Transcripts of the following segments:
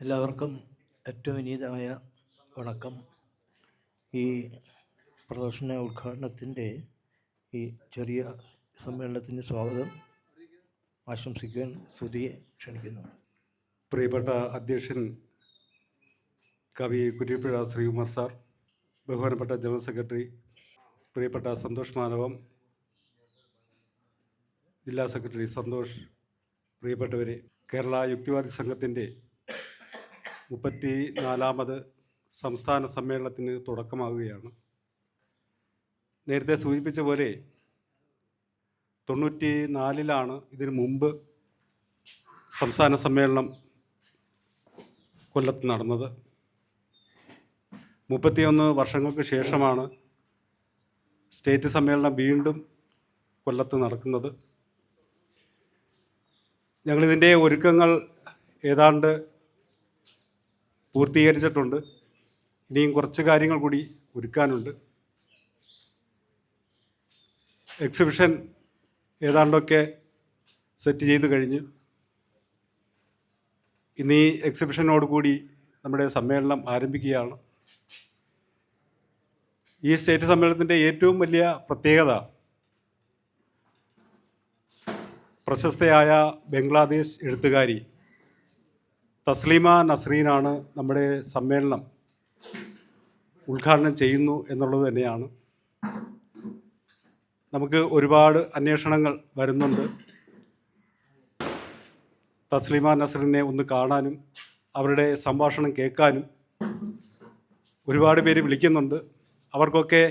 എല്ലാവർക്കും ഏറ്റവും വിനീതമായ വണക്കം. ഈ പ്രദർശന ഉദ്ഘാടനത്തിൻ്റെ ഈ ചെറിയ സമ്മേളനത്തിന് സ്വാഗതം ആശംസിക്കാൻ സ്തുതിയെ ക്ഷണിക്കുന്നു. പ്രിയപ്പെട്ട അധ്യക്ഷൻ കവി കുരിപ്പുഴ ശ്രീകുമാർ സാർ, ബഹുമാനപ്പെട്ട ജനറൽ സെക്രട്ടറി പ്രിയപ്പെട്ട സന്തോഷ് മാനവം, ജില്ലാ സെക്രട്ടറി സന്തോഷ്, പ്രിയപ്പെട്ടവരെ, കേരള യുക്തിവാദി സംഘത്തിൻ്റെ 34ാമത് സംസ്ഥാന സമ്മേളനത്തിന് തുടക്കമാകുകയാണ്. നേരത്തെ സൂചിപ്പിച്ച പോലെ 94-ലാണ് ഇതിനു മുമ്പ് സംസ്ഥാന സമ്മേളനം കൊല്ലത്ത് നടന്നത്. 31 വർഷങ്ങൾക്ക് ശേഷമാണ് സ്റ്റേറ്റ് സമ്മേളനം വീണ്ടും കൊല്ലത്ത് നടക്കുന്നത്. ഞങ്ങളിതിൻ്റെ ഒരുക്കങ്ങൾ ഏതാണ്ട് പൂർത്തീകരിച്ചിട്ടുണ്ട്. ഇനിയും കുറച്ച് കാര്യങ്ങൾ കൂടി ഒരുക്കാനുണ്ട്. എക്സിബിഷൻ ഏതാണ്ടൊക്കെ സെറ്റ് ചെയ്ത് കഴിഞ്ഞു. ഇന്ന് ഈ എക്സിബിഷനോടുകൂടി നമ്മുടെ സമ്മേളനം ആരംഭിക്കുകയാണ്. ഈ സ്റ്റേറ്റ് സമ്മേളനത്തിൻ്റെ ഏറ്റവും വലിയ പ്രത്യേകത പ്രശസ്തയായ ബംഗ്ലാദേശ് എഴുത്തുകാരി തസ്ലീമ നസ്രീനാണ് നമ്മുടെ സമ്മേളനം ഉദ്ഘാടനം ചെയ്യുന്നു എന്നുള്ളത് തന്നെയാണ്. നമുക്ക് ഒരുപാട് അന്വേഷണങ്ങൾ വരുന്നുണ്ട്. തസ്ലീമ നസ്രീനെ ഒന്ന് കാണാനും അവരുടെ സംഭാഷണം കേൾക്കാനും ഒരുപാട് പേര് വിളിക്കുന്നുണ്ട്. അവർക്കൊക്കെ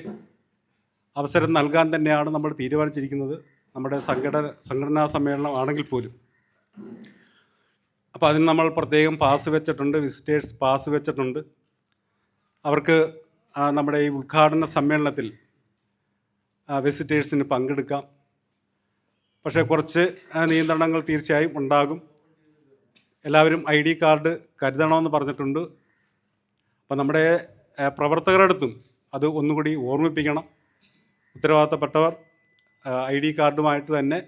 അവസരം നൽകാൻ തന്നെയാണ് നമ്മൾ തീരുമാനിച്ചിരിക്കുന്നത്, നമ്മുടെ സംഘടനാ സമ്മേളനം ആണെങ്കിൽ പോലും. അപ്പോൾ അതിന് നമ്മൾ പ്രത്യേകം പാസ് വെച്ചിട്ടുണ്ട്, വിസിറ്റേഴ്സ് പാസ് വെച്ചിട്ടുണ്ട്. അവർക്ക് നമ്മുടെ ഈ ഉദ്ഘാടന സമ്മേളനത്തിൽ വിസിറ്റേഴ്സിന് പങ്കെടുക്കാം. പക്ഷേ കുറച്ച് നിയന്ത്രണങ്ങൾ തീർച്ചയായും ഉണ്ടാകും. എല്ലാവരും ID കാർഡ് കരുതണമെന്ന് പറഞ്ഞിട്ടുണ്ട്. അപ്പോൾ നമ്മുടെ പ്രവർത്തകരുടെ അടുത്തും അത് ഒന്നുകൂടി ഓർമ്മിപ്പിക്കണം. ഉത്തരവാദിത്തപ്പെട്ടവർ ID കാർഡുമായിട്ട് തന്നെ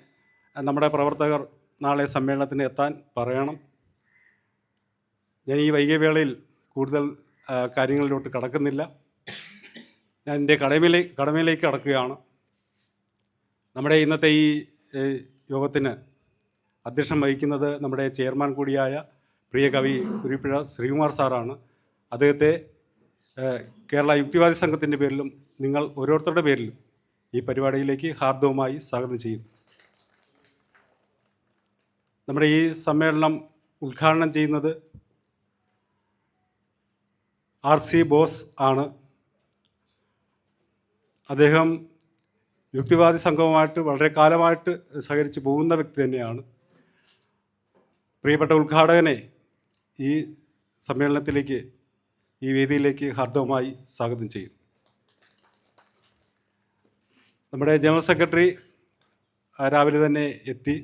നമ്മുടെ പ്രവർത്തകർ നാളെ സമ്മേളനത്തിന് എത്താൻ പറയണം. ഞാൻ ഈ വൈകിയ വേളയിൽ കൂടുതൽ കാര്യങ്ങളിലോട്ട് കടക്കുന്നില്ല. ഞാൻ എൻ്റെ കടമയിലേക്ക് കടക്കുകയാണ്. നമ്മുടെ ഇന്നത്തെ ഈ യോഗത്തിന് അധ്യക്ഷം വഹിക്കുന്നത് നമ്മുടെ ചെയർമാൻ കൂടിയായ പ്രിയ കവി കുരിപ്പുഴ ശ്രീകുമാർ സാറാണ്. അദ്ദേഹത്തെ കേരള യുക്തിവാദി സംഘത്തിൻ്റെ പേരിലും നിങ്ങൾ ഓരോരുത്തരുടെ പേരിലും ഈ പരിപാടിയിലേക്ക് ഹാർദവമായി സ്വാഗതം ചെയ്യും. നമ്മുടെ ഈ സമ്മേളനം ഉദ്ഘാടനം ചെയ്യുന്നത് RC ബോസ് ആണ്. അദ്ദേഹം യുക്തിവാദി സംഘവുമായിട്ട് വളരെ കാലമായിട്ട് സഹകരിച്ച് പോകുന്ന വ്യക്തി തന്നെയാണ്. പ്രിയപ്പെട്ട ഉദ്ഘാടകനെ ഈ സമ്മേളനത്തിലേക്ക്, ഈ വേദിയിലേക്ക് ഹാർദവമായി സ്വാഗതം ചെയ്യും. നമ്മുടെ ജനറൽ സെക്രട്ടറി രാവിലെ തന്നെ എത്തി,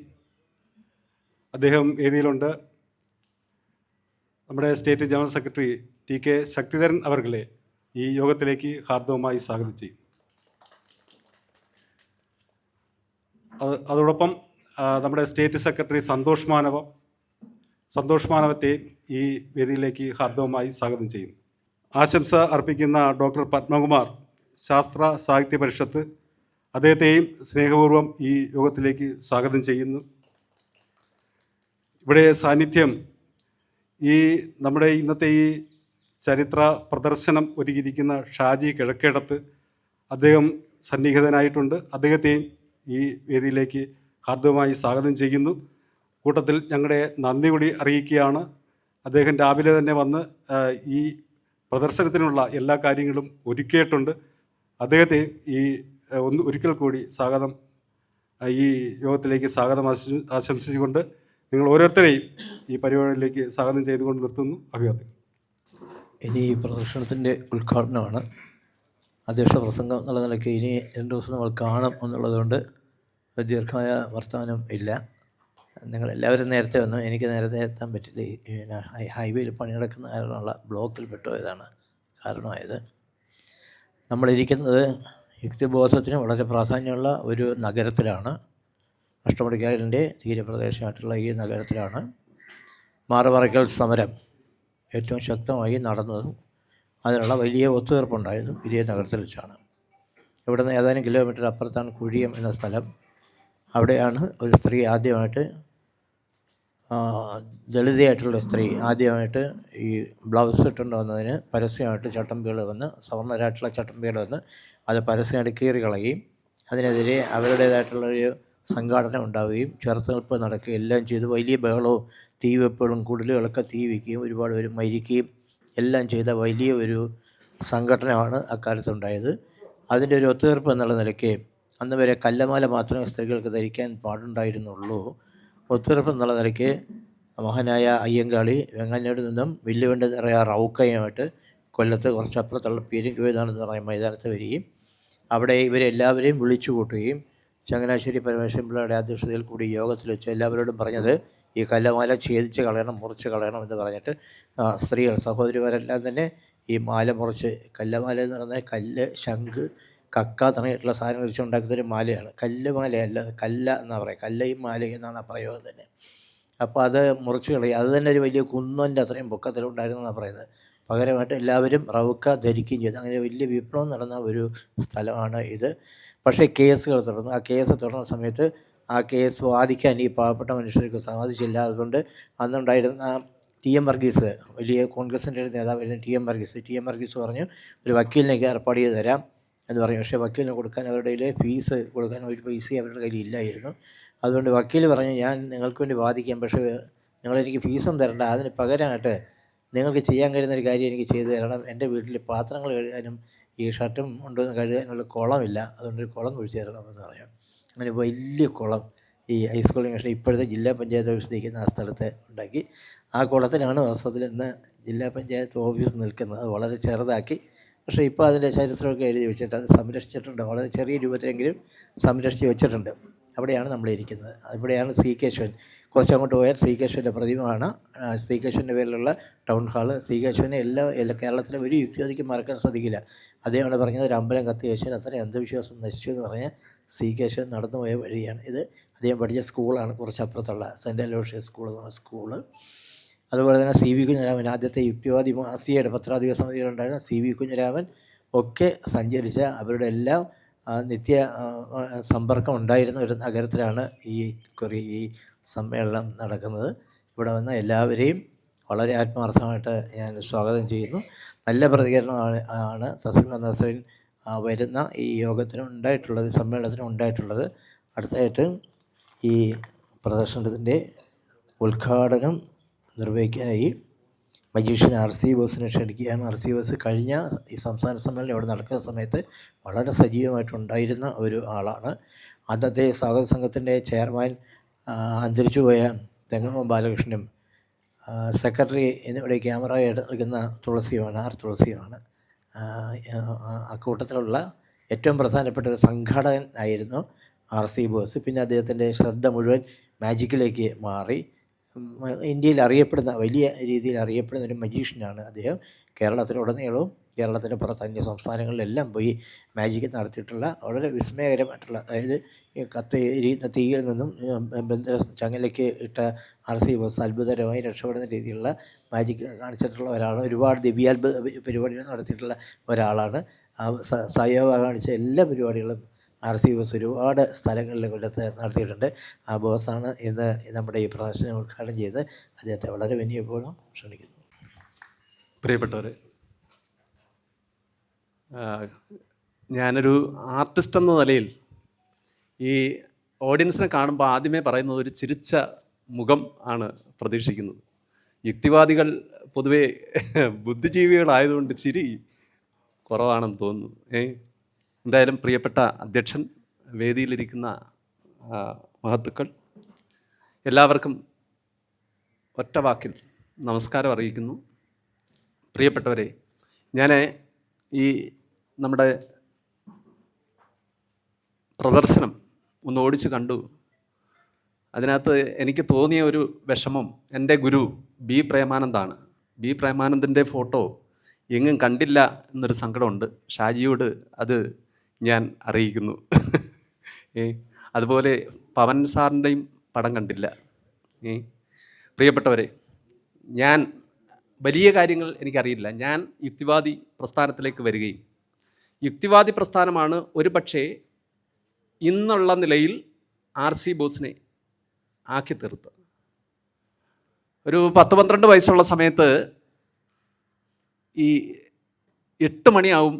അദ്ദേഹം വേദിയിലുണ്ട്. നമ്മുടെ state general secretary TK Sakthidharan അവർകളെ ഈ യോഗത്തിലേക്ക് ഹാർദവമായി സ്വാഗതം ചെയ്യും. അതോടൊപ്പം നമ്മുടെ സ്റ്റേറ്റ് സെക്രട്ടറി സന്തോഷ് മാനവത്തെ ഈ വേദിയിലേക്ക് ഹാർദവമായി സ്വാഗതം ചെയ്യുന്നു. ആശംസ അർപ്പിക്കുന്ന ഡോക്ടർ പത്മകുമാർ, ശാസ്ത്ര സാഹിത്യ പരിഷത്ത്, അദ്ദേഹത്തെയും സ്നേഹപൂർവ്വം ഈ യോഗത്തിലേക്ക് സ്വാഗതം ചെയ്യുന്നു. ഇവിടെ സാന്നിധ്യം ഈ നമ്മുടെ ഇന്നത്തെ ഈ ചരിത്ര പ്രദർശനം ഒരുക്കിയിരിക്കുന്ന ഷാജി കിഴക്കേടത്ത്, അദ്ദേഹം സന്നിഹിതനായിട്ടുണ്ട്. അദ്ദേഹത്തെയും ഈ വേദിയിലേക്ക് ഹാർദവമായി സ്വാഗതം ചെയ്യുന്നു. കൂട്ടത്തിൽ ഞങ്ങളുടെ നന്ദി കൂടി അറിയിക്കുകയാണ്. അദ്ദേഹം രാവിലെ തന്നെ വന്ന് ഈ പ്രദർശനത്തിനുള്ള എല്ലാ കാര്യങ്ങളും ഒരുക്കിയിട്ടുണ്ട്. അദ്ദേഹത്തെ ഈ ഒരിക്കൽ കൂടി സ്വാഗതം, ഈ യോഗത്തിലേക്ക് സ്വാഗതം ആശംസിച്ചുകൊണ്ട് നിങ്ങൾ ഓരോരുത്തരെയും ഈ പരിപാടിയിലേക്ക് സ്വാഗതം ചെയ്തുകൊണ്ട് നിർത്തുന്നു. അഭിവാദ്യം. ഇനി ഈ പ്രദർശനത്തിൻ്റെ ഉദ്ഘാടനമാണ്. അധ്യക്ഷ പ്രസംഗം എന്നുള്ള നിലയ്ക്ക് ഇനി 2 ദിവസം നമ്മൾ കാണും എന്നുള്ളതുകൊണ്ട് ദീർഘമായ വർത്തമാനം ഇല്ല. നിങ്ങളെല്ലാവരും നേരത്തെ വന്നു, എനിക്ക് നേരത്തെ എത്താൻ പറ്റില്ല. ഹൈവേയിൽ പണി നടക്കുന്ന കാരണമുള്ള ബ്ലോക്കിൽ പെട്ടുപോയതാണ് കാരണമായത്. നമ്മളിരിക്കുന്നത് യുക്തിബോധത്തിന് വളരെ പ്രാധാന്യമുള്ള ഒരു നഗരത്തിലാണ്. അഷ്ടമുടിക്കായലിൻ്റെ തീരപ്രദേശമായിട്ടുള്ള ഈ നഗരത്തിലാണ് മാറുപറയ്ക്കൽ സമരം ഏറ്റവും ശക്തമായി നടന്നതും അതിനുള്ള വലിയ ഒത്തുതീർപ്പുണ്ടായതും ഇതേ നഗരത്തിൽ വെച്ചാണ്. ഇവിടെ നിന്ന് ഏതാനും കിലോമീറ്റർ അപ്പുറത്താണ് കുഴിയം എന്ന സ്ഥലം. അവിടെയാണ് ഒരു സ്ത്രീ ആദ്യമായിട്ട്, ദളിതയായിട്ടുള്ള സ്ത്രീ ആദ്യമായിട്ട് ഈ ബ്ലൗസ് ഇട്ടുകൊണ്ട് വന്നതിന് പരസ്യമായിട്ട് ചട്ടമ്പികൾ വന്ന്, സവർണ്ണരായിട്ടുള്ള ചട്ടമ്പികൾ വന്ന് അത് പരസ്യമായിട്ട് കീറി കളയുകയും അതിനെതിരെ അവരുടേതായിട്ടുള്ളൊരു സംഘാടന ഉണ്ടാവുകയും ചെറുത്തുനിൽപ്പ് നടക്കുകയും എല്ലാം ചെയ്ത് വലിയ ബഹളവും തീവെപ്പുകളും കുടിലുകളൊക്കെ തീ വയ്ക്കുകയും ഒരുപാട് പേര് മരിക്കുകയും എല്ലാം ചെയ്ത വലിയ ഒരു സംഘടനയാണ് അക്കാലത്തുണ്ടായത്. അതിൻ്റെ ഒരു ഒത്തുതീർപ്പ് എന്നുള്ള നിലയ്ക്ക് അന്ന് വരെ കല്ലമാല മാത്രമേ സ്ത്രീകൾക്ക് ധരിക്കാൻ പാടുണ്ടായിരുന്നുള്ളൂ. ഒത്തുതീർപ്പ് എന്നുള്ള നിലയ്ക്ക് മഹാനായ അയ്യങ്കാളി വെങ്ങാനൂരിൽ നിന്നും വില്ലുവണ്ടി നിറയ റൗക്കയുമായിട്ട് കൊല്ലത്ത് കുറച്ചപ്പുറത്തുള്ള പീരിക്കുവേതാണെന്ന് പറയുന്ന മൈതാനത്ത് വരികയും അവിടെ ഇവരെല്ലാവരെയും വിളിച്ചു കൂട്ടുകയും ചങ്ങനാശ്ശേരി പരമേശ്വരൻ പിള്ളയുടെ അധ്യക്ഷതയിൽ കൂടി യോഗത്തിൽ വെച്ച് എല്ലാവരോടും പറഞ്ഞത് ഈ കല്ലമാല ഛേദിച്ച് കളയണം, മുറിച്ച് കളയണം എന്ന് പറഞ്ഞിട്ട് സ്ത്രീകൾ സഹോദരിമാരെല്ലാം തന്നെ ഈ മാല മുറിച്ച്, കല്ലമാല എന്ന് പറഞ്ഞാൽ കല്ല്, ശംഖ്, കക്ക തുടങ്ങിയിട്ടുള്ള സാധനങ്ങൾ വെച്ചുണ്ടാക്കുന്നൊരു മാലയാണ്. കല്ല് മാലയല്ല, കല്ല എന്നാണ് പറയുക. കല്ലയും മാലയും എന്നാണ് പ്രയോഗം തന്നെ. അപ്പോൾ അത് മുറിച്ച് കളയുക. അത് തന്നെ ഒരു വലിയ കുന്നൻ്റെ അത്രയും പൊക്കത്തിലുണ്ടായിരുന്നെന്നാണ് പറയുന്നത്. പകരമായിട്ട് എല്ലാവരും റൗക്ക ധരിക്കുകയും ചെയ്തു. അങ്ങനെ വലിയ വിപ്ലവം നടന്ന ഒരു സ്ഥലമാണ് ഇത്. പക്ഷേ കേസുകൾ തുടർന്നു. ആ കേസ് തുടർന്ന സമയത്ത് ആ കേസ് വാദിക്കാൻ ഈ പാവപ്പെട്ട മനുഷ്യർക്ക് സാധിച്ചില്ല. അതുകൊണ്ട് അന്നുണ്ടായിരുന്ന ടി.എം. വർഗീസ്, വലിയ കോൺഗ്രസിൻ്റെ ഒരു നേതാവായിരുന്നു ടി.എം. വർഗീസ് പറഞ്ഞു ഒരു വക്കീലിനൊക്കെ ഏർപ്പാട് ചെയ്ത് തരാം എന്ന് പറഞ്ഞു. പക്ഷേ വക്കീലിന് കൊടുക്കാൻ അവരുടെ കയ്യിൽ ഫീസ് കൊടുക്കാൻ ഒരു പൈസയും അവരുടെ കയ്യിൽ ഇല്ലായിരുന്നു. അതുകൊണ്ട് വക്കീൽ പറഞ്ഞു, ഞാൻ നിങ്ങൾക്ക് വേണ്ടി വാദിക്കാം, പക്ഷേ നിങ്ങളെനിക്ക് ഫീസും തരണ്ട, അതിന് പകരമായിട്ട് നിങ്ങൾക്ക് ചെയ്യാൻ കഴിയുന്നൊരു കാര്യം എനിക്ക് ചെയ്തു തരണം. എൻ്റെ വീട്ടിൽ പാത്രങ്ങൾ കഴുകാനും ഈ ഷർട്ടും കൊണ്ടൊന്നും കഴുകാനുള്ള കുളമില്ല, അതുകൊണ്ടൊരു കുളം കുഴിച്ച് തരണം എന്ന് പറയാം. അങ്ങനെ വലിയ കുളം ഈ ഹൈസ്കൂൾ ജംഗ്ഷൻ ഇപ്പോഴത്തെ ജില്ലാ പഞ്ചായത്ത് ഓഫീസ് നിൽക്കുന്ന ആ സ്ഥലത്ത് ഉണ്ടാക്കി. ആ കുളത്തിലാണ് വാസ്തവത്തിൽ ഇന്ന് ജില്ലാ പഞ്ചായത്ത് ഓഫീസ് നിൽക്കുന്നത്. വളരെ ചെറുതാക്കി, പക്ഷേ ഇപ്പോൾ അതിൻ്റെ ചരിത്രമൊക്കെ എഴുതി വെച്ചിട്ട് അത് സംരക്ഷിച്ചിട്ടുണ്ട്. വളരെ ചെറിയ രൂപത്തിലെങ്കിലും സംരക്ഷിച്ച് വെച്ചിട്ടുണ്ട്. അവിടെയാണ് നമ്മളിരിക്കുന്നത്. ഇവിടെയാണ് സി കേശവൻ. കുറച്ചങ്ങോട്ട് പോയാൽ സി കേശവൻ്റെ പ്രതിമയാണ്. സി കേശവൻ്റെ പേരിലുള്ള ടൗൺ ഹാള്. സി കേശവനെ എല്ലാ കേരളത്തിലെ ഒരു യുക്തിവാദിക്കും മറക്കാൻ സാധിക്കില്ല. അദ്ദേഹമാണ് പറഞ്ഞത് ഒരു അമ്പലം കത്തി വെച്ചാൽ അത്രയും അന്ധവിശ്വാസം നശിച്ചു എന്ന് പറഞ്ഞാൽ സി കേശവൻ നടന്നുപോയ വഴിയാണ് ഇത്. അദ്ദേഹം പഠിച്ച സ്കൂളാണ് കുറച്ചപ്പുറത്തുള്ള സെൻറ്റ് അലോഷ്യസ് സ്കൂൾ എന്ന് പറഞ്ഞ സ്കൂള്. അതുപോലെ തന്നെ സി വി കുഞ്ഞിരാമൻ, ആദ്യത്തെ യുക്തിവാദി മാസികയുടെ പത്രാധിപ സമിതിയിലുണ്ടായിരുന്ന സി വി കുഞ്ഞിരാമൻ ഒക്കെ സഞ്ചരിച്ച അവരുടെ എല്ലാം നിത്യ സമ്പർക്കം ഉണ്ടായിരുന്ന ഒരു നഗരത്തിലാണ് ഈ സമ്മേളനം നടക്കുന്നത്. ഇവിടെ വന്ന എല്ലാവരെയും വളരെ ആത്മാർത്ഥമായിട്ട് ഞാൻ സ്വാഗതം ചെയ്യുന്നു. നല്ല പ്രതികരണമാണ് തസ്ലീമ നസ്രീൻ വരുന്ന ഈ സമ്മേളനത്തിനും ഉണ്ടായിട്ടുള്ളത്. അടുത്തായിട്ട് ഈ പ്രദർശനത്തിൻ്റെ ഉദ്ഘാടനം നിർവഹിക്കാനായി മജീഷ്യൻ R.C. ബോസിനെ ക്ഷണിക്കുകയാണ്. R.C. ബോസ് കഴിഞ്ഞ ഈ സംസ്ഥാന സമ്മേളനം ഇവിടെ നടക്കുന്ന സമയത്ത് വളരെ സജീവമായിട്ടുണ്ടായിരുന്ന ഒരു ആളാണ്. അന്നത്തെ സ്വാഗത സംഘത്തിൻ്റെ ചെയർമാൻ അന്തരിച്ചുപോയ തെങ്ങമ്മ ബാലകൃഷ്ണനും സെക്രട്ടറി എന്നിവിടെ ക്യാമറയായിട്ട് നിൽക്കുന്ന തുളസിയുമാണ്, തുളസിയുമാണ്. അക്കൂട്ടത്തിലുള്ള ഏറ്റവും പ്രധാനപ്പെട്ട ഒരു സംഘാടകൻ ആയിരുന്നു R.C. ബോസ്. പിന്നെ അദ്ദേഹത്തിൻ്റെ ശ്രദ്ധ മുഴുവൻ മാജിക്കിലേക്ക് മാറി. ഇന്ത്യയിൽ അറിയപ്പെടുന്ന, വലിയ രീതിയിൽ അറിയപ്പെടുന്ന ഒരു മജീഷ്യനാണ് അദ്ദേഹം. കേരളത്തിലുടനീളവും കേരളത്തിൻ്റെ പുറത്ത് അന്യ സംസ്ഥാനങ്ങളിലെല്ലാം പോയി മാജിക് നടത്തിയിട്ടുള്ള വളരെ വിസ്മയകരമായിട്ടുള്ള, അതായത് എരിയുന്ന തീയിൽ നിന്നും ചങ്ങലയ്ക്ക് ഇട്ട R.C. ബോസ് അത്ഭുതകരമായി രക്ഷപ്പെടുന്ന രീതിയിലുള്ള മാജിക് കാണിച്ചിട്ടുള്ള ഒരാളാണ്. ഒരുപാട് ദിവ്യാത്ഭുത പരിപാടികൾ നടത്തിയിട്ടുള്ള ഒരാളാണ്. സായിബാബ കാണിച്ച എല്ലാ പരിപാടികളും R.C. ബോസ് ഒരുപാട് സ്ഥലങ്ങളിൽ കൊല്ലത്ത് നടത്തിയിട്ടുണ്ട്. ആ ബോസാണ് ഇന്ന് നമ്മുടെ ഈ പ്രദർശനം ഉദ്ഘാടനം ചെയ്ത്. അദ്ദേഹത്തെ വളരെ വിനയപൂർവ്വം ക്ഷണിക്കുന്നു. പ്രിയപ്പെട്ടവരെ, ഞാനൊരു ആർട്ടിസ്റ്റ് എന്ന നിലയിൽ ഈ ഓഡിയൻസിനെ കാണുമ്പോൾ ആദ്യമേ പറയുന്നത് ഒരു ചിരിച്ച മുഖം ആണ് പ്രതീക്ഷിക്കുന്നത്. യുക്തിവാദികൾ പൊതുവേ ബുദ്ധിജീവികളായതുകൊണ്ട് ചിരി കുറവാണെന്ന് തോന്നുന്നു. എന്തായാലും പ്രിയപ്പെട്ട അധ്യക്ഷൻ, വേദിയിലിരിക്കുന്ന മഹത്തുക്കൾ, എല്ലാവർക്കും ഒറ്റ വാക്കിൽ നമസ്കാരം അറിയിക്കുന്നു. പ്രിയപ്പെട്ടവരെ, ഞാൻ ഈ നമ്മുടെ പ്രദർശനം ഒന്ന് ഓടിച്ച് കണ്ടു. അതിനകത്ത് എനിക്ക് തോന്നിയ ഒരു വിഷമം, എൻ്റെ ഗുരു ബി പ്രേമാനന്ദാണ്. ബി പ്രേമാനന്ദൻ്റെ ഫോട്ടോ എങ്ങും കണ്ടില്ല എന്നൊരു സങ്കടമുണ്ട്. ഷാജിയോട് അത് ഞാൻ അറിയിക്കുന്നു. അതുപോലെ പവൻ സാറിൻ്റെയും പടം കണ്ടില്ല. പ്രിയപ്പെട്ടവരെ, ഞാൻ വലിയ കാര്യങ്ങൾ എനിക്കറിയില്ല. ഞാൻ യുക്തിവാദി പ്രസ്ഥാനത്തിലേക്ക് വരികയും യുക്തിവാദി പ്രസ്ഥാനമാണ് ഒരു പക്ഷേ ഇന്നുള്ള നിലയിൽ RC ബോസിനെ ആക്കി തീർത്തത്. ഒരു 10-12 വയസ്സുള്ള സമയത്ത് ഈ 8 മണിയാവും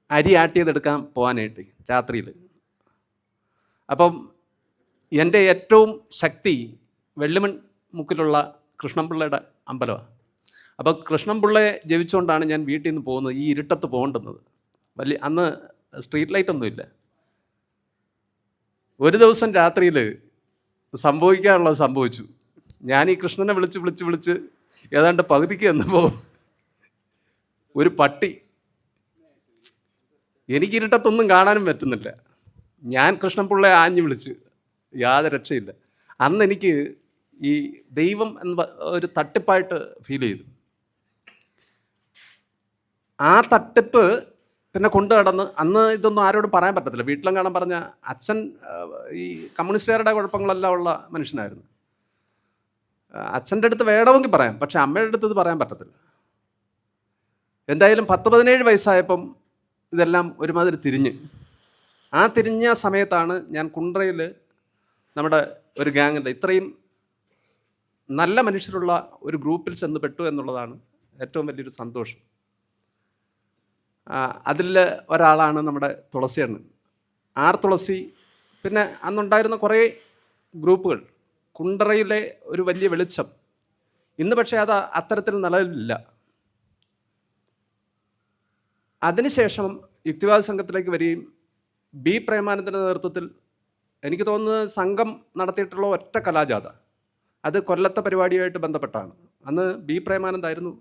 അരി ആട്ടിയതെടുക്കാൻ പോകാനായിട്ട് രാത്രിയിൽ. അപ്പം എൻ്റെ ഏറ്റവും ശക്തി വെള്ളിമൺ മുക്കിലുള്ള കൃഷ്ണൻപിള്ളയുടെ അമ്പലമാണ്. അപ്പോൾ കൃഷ്ണൻപിള്ളയെ ജപിച്ചുകൊണ്ടാണ് ഞാൻ വീട്ടിൽ നിന്ന് പോകുന്നത്, ഈ ഇരുട്ടത്ത് പോകേണ്ടുന്നത്. അന്ന് സ്ട്രീറ്റ് ലൈറ്റൊന്നുമില്ല. ഒരു ദിവസം രാത്രിയിൽ സംഭവിക്കാനുള്ളത് സംഭവിച്ചു. ഞാൻ ഈ കൃഷ്ണനെ വിളിച്ച് ഏതാണ്ട് പകുതിക്ക് എന്നപ്പോൾ ഒരു പട്ടി, എനിക്ക് ഇരുട്ടത്തൊന്നും കാണാനും പറ്റുന്നില്ല. ഞാൻ കൃഷ്ണൻപിള്ളയെ ആഞ്ഞു വിളിച്ച്, യാതൊരു രക്ഷയില്ല. അന്ന് എനിക്ക് ഈ ദൈവം എന്ന ഒരു തട്ടിപ്പായിട്ട് ഫീൽ ചെയ്തു. ആ തട്ടിപ്പ് പിന്നെ കൊണ്ടു നടന്ന്, അന്ന് ഇതൊന്നും ആരോടും പറയാൻ പറ്റത്തില്ല. വീട്ടിലും കാണാൻ പറഞ്ഞ അച്ഛൻ ഈ കമ്മ്യൂണിസ്റ്റുകാരുടെ കുഴപ്പങ്ങളെല്ലാം ഉള്ള മനുഷ്യനായിരുന്നു. അച്ഛൻ്റെ അടുത്ത് വേണമെങ്കിൽ പറയാം, പക്ഷെ അമ്മയുടെ അടുത്ത് ഇത് പറയാൻ പറ്റത്തില്ല. എന്തായാലും 10-17 വയസ്സായപ്പം ഇതെല്ലാം ഒരുമാതിരി തിരിഞ്ഞ്. ആ തിരിഞ്ഞ സമയത്താണ് ഞാൻ കുണ്ട്രയിൽ നമ്മുടെ ഒരു ഗ്യാങ്ങിൻ്റെ ഇത്രയും നല്ല മനുഷ്യരുള്ള ഒരു ഗ്രൂപ്പിൽ ചെന്ന് പെട്ടു എന്നുള്ളതാണ് ഏറ്റവും വലിയൊരു സന്തോഷം. അതിൽ ഒരാളാണ് നമ്മുടെ തുളസിയണ്ണൻ, തുളസി. പിന്നെ അന്നുണ്ടായിരുന്ന കുറേ ഗ്രൂപ്പുകൾ, കുണ്ട്രയിലെ ഒരു വലിയ വെളിച്ചം. ഇന്ന് പക്ഷേ അത് അത്തരത്തിൽ നിലവിലില്ല. അതിനുശേഷം യുക്തിവാദ സംഘത്തിലേക്ക് വരികയും ബി പ്രേമാനന്ദൻ്റെ നേതൃത്വത്തിൽ, എനിക്ക് തോന്നുന്നത് സംഘം നടത്തിയിട്ടുള്ള ഒറ്റ കലാജാഥ അത് കൊല്ലത്തെ പരിപാടിയുമായിട്ട് ബന്ധപ്പെട്ടാണ്. അന്ന് ബി പ്രേമാനന്ദായിരുന്നു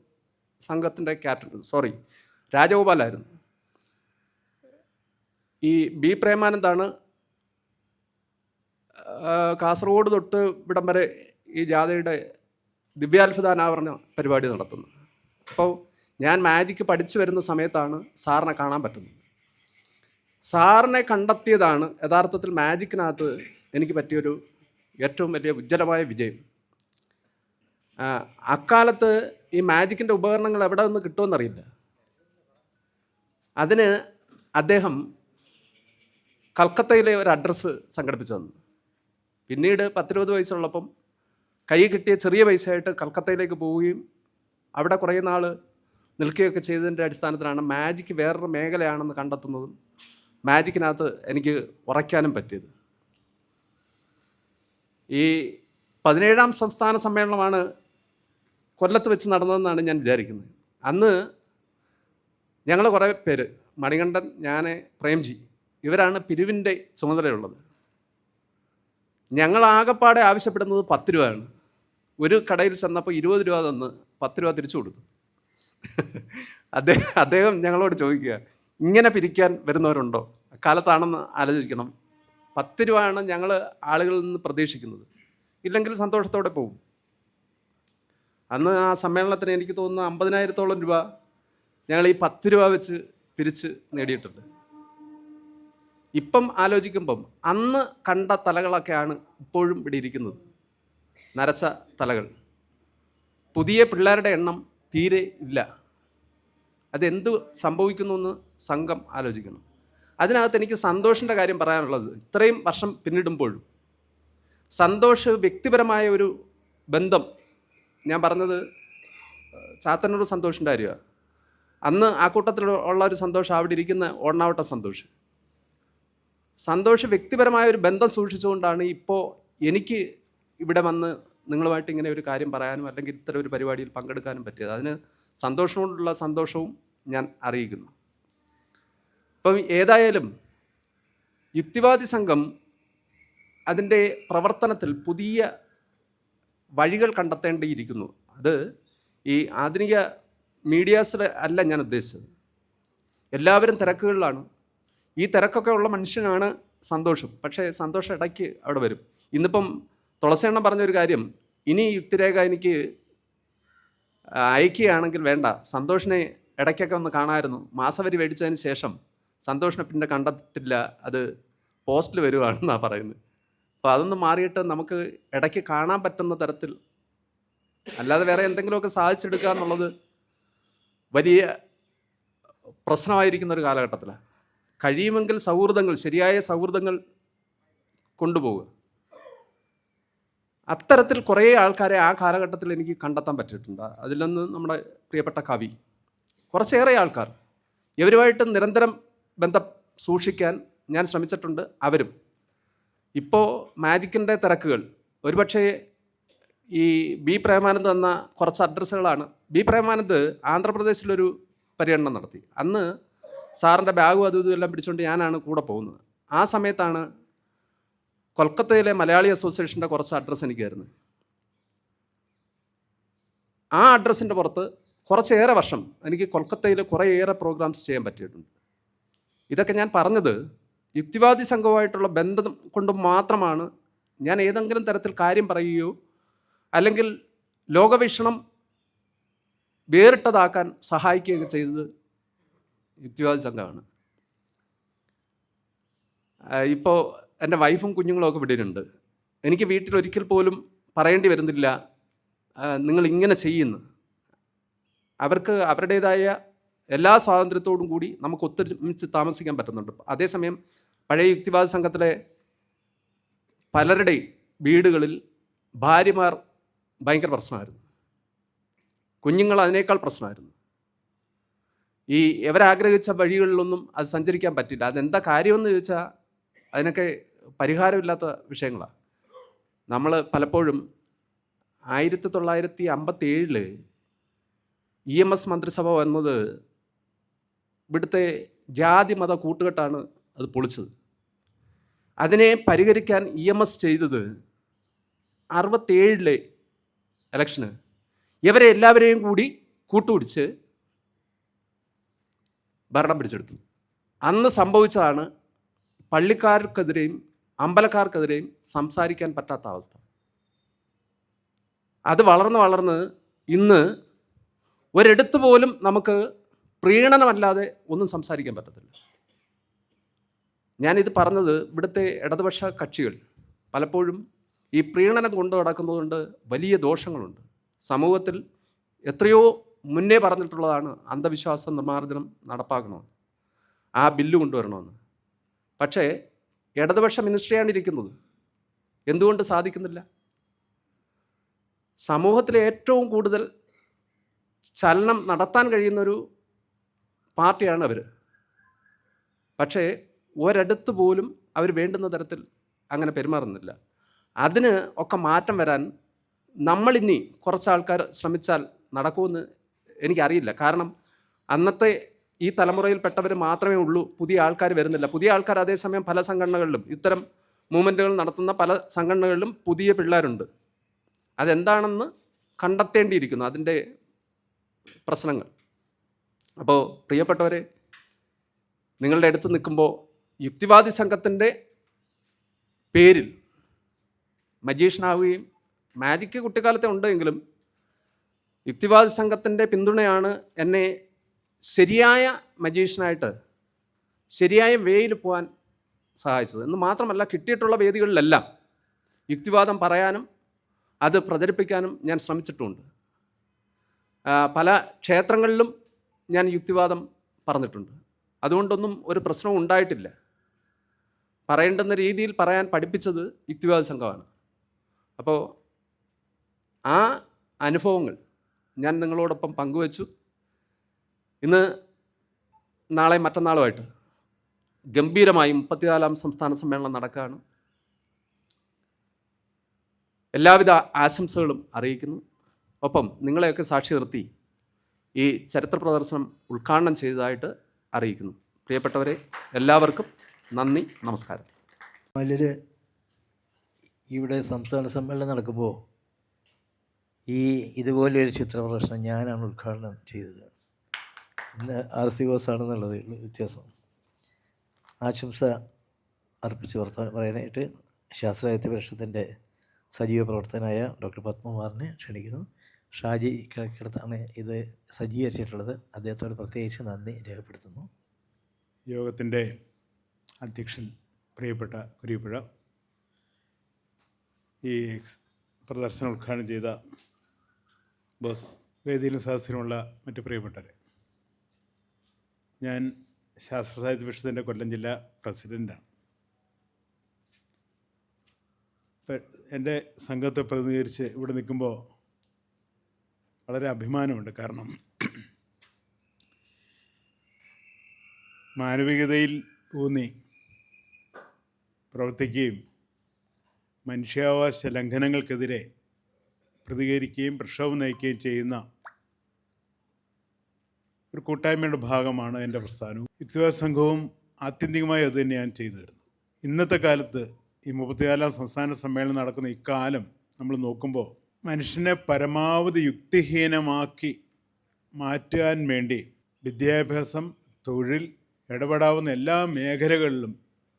സംഘത്തിൻ്റെ ക്യാപ്റ്റൻ, രാജഗോപാലായിരുന്നു. ഈ ബി പ്രേമാനന്ദാണ് കാസർഗോഡ് തൊട്ട് ഇവിടം വരെ ഈ ജാഥയുടെ ദിവ്യാത്ഭുത അനാവരണ പരിപാടി നടത്തുന്നത്. അപ്പോൾ ഞാൻ മാജിക്ക് പഠിച്ചു വരുന്ന സമയത്താണ് സാറിനെ കാണാൻ പറ്റുന്നത്. സാറിനെ കണ്ടെത്തിയതാണ് യഥാർത്ഥത്തിൽ മാജിക്കിനകത്ത് എനിക്ക് പറ്റിയൊരു ഏറ്റവും വലിയ ഉജ്ജ്വലമായ വിജയം. അക്കാലത്ത് ഈ മാജിക്കിൻ്റെ ഉപകരണങ്ങൾ എവിടെ നിന്ന് കിട്ടുമെന്നറിയില്ല. അതിന് അദ്ദേഹം കൽക്കത്തയിലെ ഒരു അഡ്രസ്സ് സംഘടിപ്പിച്ചു തന്നു. പിന്നീട് 10-20 വയസ്സുള്ളപ്പം കൈ കിട്ടിയ ചെറിയ പൈസയായിട്ട് കൽക്കത്തയിലേക്ക് പോവുകയും അവിടെ കുറേ നാൾ നിൽക്കുകയൊക്കെ ചെയ്തതിൻ്റെ അടിസ്ഥാനത്തിലാണ് മാജിക്ക് വേറൊരു മേഖലയാണെന്ന് കണ്ടെത്തുന്നതും മാജിക്കിനകത്ത് എനിക്ക് ഉറയ്ക്കാനും പറ്റിയത്. ഈ 17ാം സംസ്ഥാന സമ്മേളനമാണ് കൊല്ലത്ത് വെച്ച് നടന്നതെന്നാണ് ഞാൻ വിചാരിക്കുന്നത്. അന്ന് ഞങ്ങൾ കുറേ പേര്, മണികണ്ഠൻ, ഞാൻ, പ്രേംജി, ഇവരാണ് പിരിവിൻ്റെ ചുമതലയുള്ളത്. ഞങ്ങളാകപ്പാടെ ആവശ്യപ്പെടുന്നത് 10 രൂപയാണ്. ഒരു കടയിൽ ചെന്നപ്പോൾ 20 രൂപ തന്ന് 10 രൂപ തിരിച്ചു കൊടുത്തു. അദ്ദേഹം ഞങ്ങളോട് ചോദിക്കുക, ഇങ്ങനെ പിരിക്കാൻ വരുന്നവരുണ്ടോ? അക്കാലത്താണെന്ന് ആലോചിക്കണം. 10 രൂപയാണ് ഞങ്ങൾ ആളുകളിൽ നിന്ന് പ്രതീക്ഷിക്കുന്നത്. ഇല്ലെങ്കിൽ സന്തോഷത്തോടെ പോകും. അന്ന് ആ സമ്മേളനത്തിന് എനിക്ക് തോന്നുന്നു 50,000-ഓളം രൂപ ഞങ്ങൾ ഈ 10 രൂപ വെച്ച് പിരിച്ച് നേടിയിട്ടുണ്ട്. ഇപ്പം ആലോചിക്കുമ്പം അന്ന് കണ്ട തലകളൊക്കെയാണ് ഇപ്പോഴും ഇവിടെ ഇരിക്കുന്നത്, നരച്ച തലകൾ. പുതിയ പിള്ളേരുടെ എണ്ണം തീരെ ഇല്ല. അതെന്ത് സംഭവിക്കുന്നു എന്ന് സംഘം ആലോചിക്കണം. അതിനകത്ത് എനിക്ക് സന്തോഷിൻ്റെ കാര്യം പറയാനുള്ളത്, ഇത്രയും വർഷം പിന്നിടുമ്പോഴും സന്തോഷ് വ്യക്തിപരമായ ഒരു ബന്ധം, ഞാൻ പറഞ്ഞത് ചാത്തന്നൂർ സന്തോഷിൻ്റെ കാര്യമാണ്. അന്ന് ആ കൂട്ടത്തിൽ ഉള്ള ഒരു സന്തോഷം, അവിടെ ഇരിക്കുന്ന ഓണാവട്ട സന്തോഷ് വ്യക്തിപരമായ ഒരു ബന്ധം സൂക്ഷിച്ചുകൊണ്ടാണ് ഇപ്പോൾ എനിക്ക് ഇവിടെ വന്ന് നിങ്ങളുമായിട്ട് ഇങ്ങനെ ഒരു കാര്യം പറയാനും അല്ലെങ്കിൽ ഇത്തരം ഒരു പരിപാടിയിൽ പങ്കെടുക്കാനും പറ്റിയത്. അതിന് സന്തോഷത്തോടുള്ള സന്തോഷവും ഞാൻ അറിയിക്കുന്നു. അപ്പം ഏതായാലും യുക്തിവാദി സംഘം അതിൻ്റെ പ്രവർത്തനത്തിൽ പുതിയ വഴികൾ കണ്ടെത്തേണ്ടിയിരിക്കുന്നു. അത് ഈ ആധുനിക മീഡിയാസിൽ അല്ല ഞാൻ ഉദ്ദേശിച്ചത്. എല്ലാവരും തിരക്കുകളിലാണ്. ഈ തിരക്കൊക്കെ ഉള്ള മനുഷ്യനാണ് സന്തോഷം. പക്ഷേ സന്തോഷം ഇടയ്ക്ക് അവിടെ വരും. ഇന്നിപ്പം തുളസിയണ്ണൻ പറഞ്ഞൊരു കാര്യം, ഇനി യുക്തിരേഖ എനിക്ക് അയക്കുകയാണെങ്കിൽ വേണ്ട, സന്തോഷിനെ ഇടയ്ക്കൊക്കെ ഒന്ന് കാണാമായിരുന്നു. മാസവരി മേടിച്ചതിന് ശേഷം സന്തോഷിനെ പിന്നെ കണ്ടിട്ടില്ല, അത് പോസ്റ്റിൽ വരുവാണെന്നാണ് പറയുന്നത്. അപ്പോൾ അതൊന്ന് മാറിയിട്ട് നമുക്ക് ഇടയ്ക്ക് കാണാൻ പറ്റുന്ന തരത്തിൽ അല്ലാതെ വേറെ എന്തെങ്കിലുമൊക്കെ സാധിച്ചെടുക്കുക എന്നുള്ളത് വലിയ പ്രശ്നമായിരിക്കുന്ന ഒരു കാലഘട്ടത്തിലാണ്. കഴിയുമെങ്കിൽ സൗഹൃദങ്ങൾ, ശരിയായ സൗഹൃദങ്ങൾ കൊണ്ടുപോവുക. അത്തരത്തിൽ കുറേ ആൾക്കാരെ ആ കാലഘട്ടത്തിൽ എനിക്ക് കണ്ടെത്താൻ പറ്റിയിട്ടുണ്ട്. അതിലൊന്ന് നമ്മുടെ പ്രിയപ്പെട്ട കവി, കുറച്ചേറെ ആൾക്കാർ, ഇവരുമായിട്ട് നിരന്തരം ബന്ധം സൂക്ഷിക്കാൻ ഞാൻ ശ്രമിച്ചിട്ടുണ്ട്. അവരും ഇപ്പോൾ മാജിക്കിൻ്റെ തിരക്കുകൾ, ഒരുപക്ഷെ ഈ ബി പ്രേമാനന്ദ് എന്ന കുറച്ച് അഡ്രസ്സുകളാണ്. ബി പ്രേമാനന്ദ് ആന്ധ്രാപ്രദേശിലൊരു പര്യടനം നടത്തി. അന്ന് സാറിൻ്റെ ബാഗും അതും ഇതും എല്ലാം പിടിച്ചുകൊണ്ട് ഞാനാണ് കൂടെ പോകുന്നത്. ആ സമയത്താണ് കൊൽക്കത്തയിലെ മലയാളി അസോസിയേഷൻ്റെ കുറച്ച് അഡ്രസ്സ് എനിക്കായിരുന്നു. ആ അഡ്രസ്സിൻ്റെ പുറത്ത് കുറച്ചേറെ വർഷം എനിക്ക് കൊൽക്കത്തയിൽ കുറേയേറെ പ്രോഗ്രാംസ് ചെയ്യാൻ പറ്റിയിട്ടുണ്ട്. ഇതൊക്കെ ഞാൻ പറഞ്ഞത് യുക്തിവാദി സംഘവുമായിട്ടുള്ള ബന്ധം കൊണ്ട് മാത്രമാണ്. ഞാൻ ഏതെങ്കിലും തരത്തിൽ കാര്യം പറയുകയോ അല്ലെങ്കിൽ ലോകവീക്ഷണം വേറിട്ടതാക്കാൻ സഹായിക്കുകയൊക്കെ ചെയ്തത് യുക്തിവാദി സംഘമാണ്. ഇപ്പോൾ എൻ്റെ വൈഫും കുഞ്ഞുങ്ങളും ഒക്കെ വിടിയിട്ടുണ്ട്. എനിക്ക് വീട്ടിൽ ഒരിക്കൽ പോലും പറയേണ്ടി വരുന്നില്ല നിങ്ങൾ ഇങ്ങനെ ചെയ്യുന്നു. അവർക്ക് അവരുടേതായ എല്ലാ സ്വാതന്ത്ര്യത്തോടും കൂടി നമുക്ക് ഒത്തൊരുമിച്ച് താമസിക്കാൻ പറ്റുന്നുണ്ട്. അതേസമയം പഴയ യുക്തിവാദ സംഘത്തിലെ പലരുടെയും വീടുകളിൽ ഭാര്യമാർ ഭയങ്കര പ്രശ്നമായിരുന്നു, കുഞ്ഞുങ്ങൾ അതിനേക്കാൾ പ്രശ്നമായിരുന്നു. ഈ ഇവരാഗ്രഹിച്ച വഴികളിലൊന്നും അത് സഞ്ചരിക്കാൻ പറ്റില്ല. അതെന്താ കാര്യമെന്ന് ചോദിച്ചാൽ അതിനൊക്കെ പരിഹാരമില്ലാത്ത വിഷയങ്ങളാണ്. നമ്മൾ പലപ്പോഴും 1957 EMS മന്ത്രിസഭ വന്നത് ഇവിടുത്തെ ജാതി മത കൂട്ടുകെട്ടാണ് അത് പൊളിച്ചത്. അതിനെ പരിഹരിക്കാൻ EMS ചെയ്തത് 67 ഇലക്ഷന് ഇവരെ എല്ലാവരെയും കൂടി കൂട്ടുപിടിച്ച് ഭരണം പിടിച്ചെടുത്തു. അന്ന് സംഭവിച്ചതാണ് പള്ളിക്കാർക്കെതിരെയും അമ്പലക്കാർക്കെതിരെയും സംസാരിക്കാൻ പറ്റാത്ത അവസ്ഥ. അത് വളർന്ന് ഇന്ന് ഒരിടത്ത് പോലും നമുക്ക് പ്രീണനമല്ലാതെ ഒന്നും സംസാരിക്കാൻ പറ്റത്തില്ല. ഞാനിത് പറഞ്ഞത് ഇവിടുത്തെ ഇടതുപക്ഷ കക്ഷികൾ പലപ്പോഴും ഈ പ്രീണനം കൊണ്ടു നടക്കുന്നതുകൊണ്ട് വലിയ ദോഷങ്ങളുണ്ട്. സമൂഹത്തിൽ എത്രയോ മുന്നേ പറഞ്ഞിട്ടുള്ളതാണ് അന്ധവിശ്വാസ നിർമ്മാർജ്ജനം നടപ്പാക്കണമെന്ന്, ആ ബില്ല് കൊണ്ടുവരണമെന്ന്. പക്ഷേ ഇടതുപക്ഷ മിനിസ്ട്രിയാണ് ഇരിക്കുന്നത്. എന്തുകൊണ്ട് സാധിക്കുന്നില്ല? സമൂഹത്തിലെ ഏറ്റവും കൂടുതൽ ചലനം നടത്താൻ കഴിയുന്നൊരു പാർട്ടിയാണ് അവർ. പക്ഷേ ഒരിടത്ത് പോലും അവർ വേണ്ടുന്ന തരത്തിൽ അങ്ങനെ പെരുമാറുന്നില്ല. അതിന് ഒക്കെ മാറ്റം വരാൻ നമ്മളിനി കുറച്ച് ആൾക്കാർ ശ്രമിച്ചാൽ നടക്കുമെന്ന് എനിക്കറിയില്ല. കാരണം അന്നത്തെ ഈ തലമുറയിൽപ്പെട്ടവർ മാത്രമേ ഉള്ളൂ, പുതിയ ആൾക്കാർ വരുന്നില്ല. പുതിയ ആൾക്കാർ അതേസമയം പല സംഘടനകളിലും ഇത്തരം മൂവ്മെൻറ്റുകൾ നടത്തുന്ന പല സംഘടനകളിലും പുതിയ പിള്ളേരുണ്ട്. അതെന്താണെന്ന് കണ്ടെത്തേണ്ടിയിരിക്കുന്നു, അതിൻ്റെ പ്രശ്നങ്ങൾ. അപ്പോൾ പ്രിയപ്പെട്ടവരെ, നിങ്ങളുടെ അടുത്ത് നിൽക്കുമ്പോൾ യുക്തിവാദി സംഘത്തിൻ്റെ പേരിൽ മജീഷ്യനാവുകയും, മാജിക്ക് കുട്ടിക്കാലത്തെ ഉണ്ടെങ്കിലും യുക്തിവാദി സംഘത്തിൻ്റെ പിന്തുണയാണ് എന്നെ ശരിയായ മജീഷ്യനായിട്ട് ശരിയായ വേയിൽ പോകാൻ സഹായിച്ചത്. എന്ന് മാത്രമല്ല, കിട്ടിയിട്ടുള്ള വേദികളിലെല്ലാം യുക്തിവാദം പറയാനും അത് പ്രചരിപ്പിക്കാനും ഞാൻ ശ്രമിച്ചിട്ടുമുണ്ട്. പല ക്ഷേത്രങ്ങളിലും ഞാൻ യുക്തിവാദം പറഞ്ഞിട്ടുണ്ട്. അതുകൊണ്ടൊന്നും ഒരു പ്രശ്നവും ഉണ്ടായിട്ടില്ല. പറയേണ്ടുന്ന രീതിയിൽ പറയാൻ പഠിപ്പിച്ചത് യുക്തിവാദ സംഘമാണ്. അപ്പോൾ ആ അനുഭവങ്ങൾ ഞാൻ നിങ്ങളോടൊപ്പം പങ്കുവച്ചു. ഇന്ന് നാളെ മറ്റന്നാളുമായിട്ട് ഗംഭീരമായി 34ാം സംസ്ഥാന സമ്മേളനം നടക്കുകയാണ്. എല്ലാവിധ ആശംസകളും അറിയിക്കുന്നു. ഒപ്പം നിങ്ങളെയൊക്കെ സാക്ഷി നിർത്തി ഈ ചരിത്ര പ്രദർശനം ഉദ്ഘാടനം ചെയ്തതായിട്ട് അറിയിക്കുന്നു. പ്രിയപ്പെട്ടവരെ, എല്ലാവർക്കും നന്ദി, നമസ്കാരം. മല്ലിൽ ഇവിടെ സംസ്ഥാന സമ്മേളനം നടക്കുമ്പോൾ ഇതുപോലെയൊരു ചിത്ര പ്രദർശനം ഞാനാണ് ഉദ്ഘാടനം ചെയ്തത്. ഇന്ന് RCOS ആണെന്നുള്ളത് വ്യത്യാസം. ആശംസ അർപ്പിച്ച് വർത്തമാനം പറയാനായിട്ട് ശാസ്ത്രാഹിത്യ പരിഷത്തിൻ്റെ സജീവ പ്രവർത്തകനായ ഡോക്ടർ പത്മകുമാറിനെ ക്ഷണിക്കുന്നു. ഷാജി കിഴക്കിടത്താണ് ഇത് സജ്ജീകരിച്ചിട്ടുള്ളത്. അദ്ദേഹത്തോട് പ്രത്യേകിച്ച് നന്ദി രേഖപ്പെടുത്തുന്നു. യോഗത്തിൻ്റെ അധ്യക്ഷൻ പ്രിയപ്പെട്ട കുരിപ്പുഴ, ഈ പ്രദർശനം ഉദ്ഘാടനം ചെയ്ത ബോസ്, വേദിയിലും സദസ്സിലുമുള്ള മറ്റ് പ്രിയപ്പെട്ടവരെ, ഞാൻ ശാസ്ത്ര സാഹിത്യ പരിഷത്തിൻ്റെ കൊല്ലം ജില്ലാ പ്രസിഡൻ്റാണ്. ഇപ്പം എൻ്റെ സംഘത്തെ പ്രതിനിധീകരിച്ച് ഇവിടെ നിൽക്കുമ്പോൾ വളരെ അഭിമാനമുണ്ട്. കാരണം മാനവികതയിൽ ഊന്നി പ്രവർത്തിക്കുകയും മനുഷ്യാവകാശ ലംഘനങ്ങൾക്കെതിരെ പ്രതികരിക്കുകയും പ്രക്ഷോഭം നയിക്കുകയും ചെയ്യുന്ന ഒരു കൂട്ടായ്മയുടെ ഭാഗമാണ് എൻ്റെ പ്രസ്ഥാനവും യുക്തിവാദ സംഘവും. ആത്യന്തികമായി അത് തന്നെ ഞാൻ ചെയ്തു വരുന്നു. ഇന്നത്തെ കാലത്ത് ഈ 34-ാം സംസ്ഥാന സമ്മേളനം നടക്കുന്ന ഇക്കാലം നമ്മൾ നോക്കുമ്പോൾ മനുഷ്യനെ പരമാവധി യുക്തിഹീനമാക്കി മാറ്റാൻ വേണ്ടി വിദ്യാഭ്യാസം, തൊഴിൽ, ഇടപെടാവുന്ന എല്ലാ മേഖലകളിലും,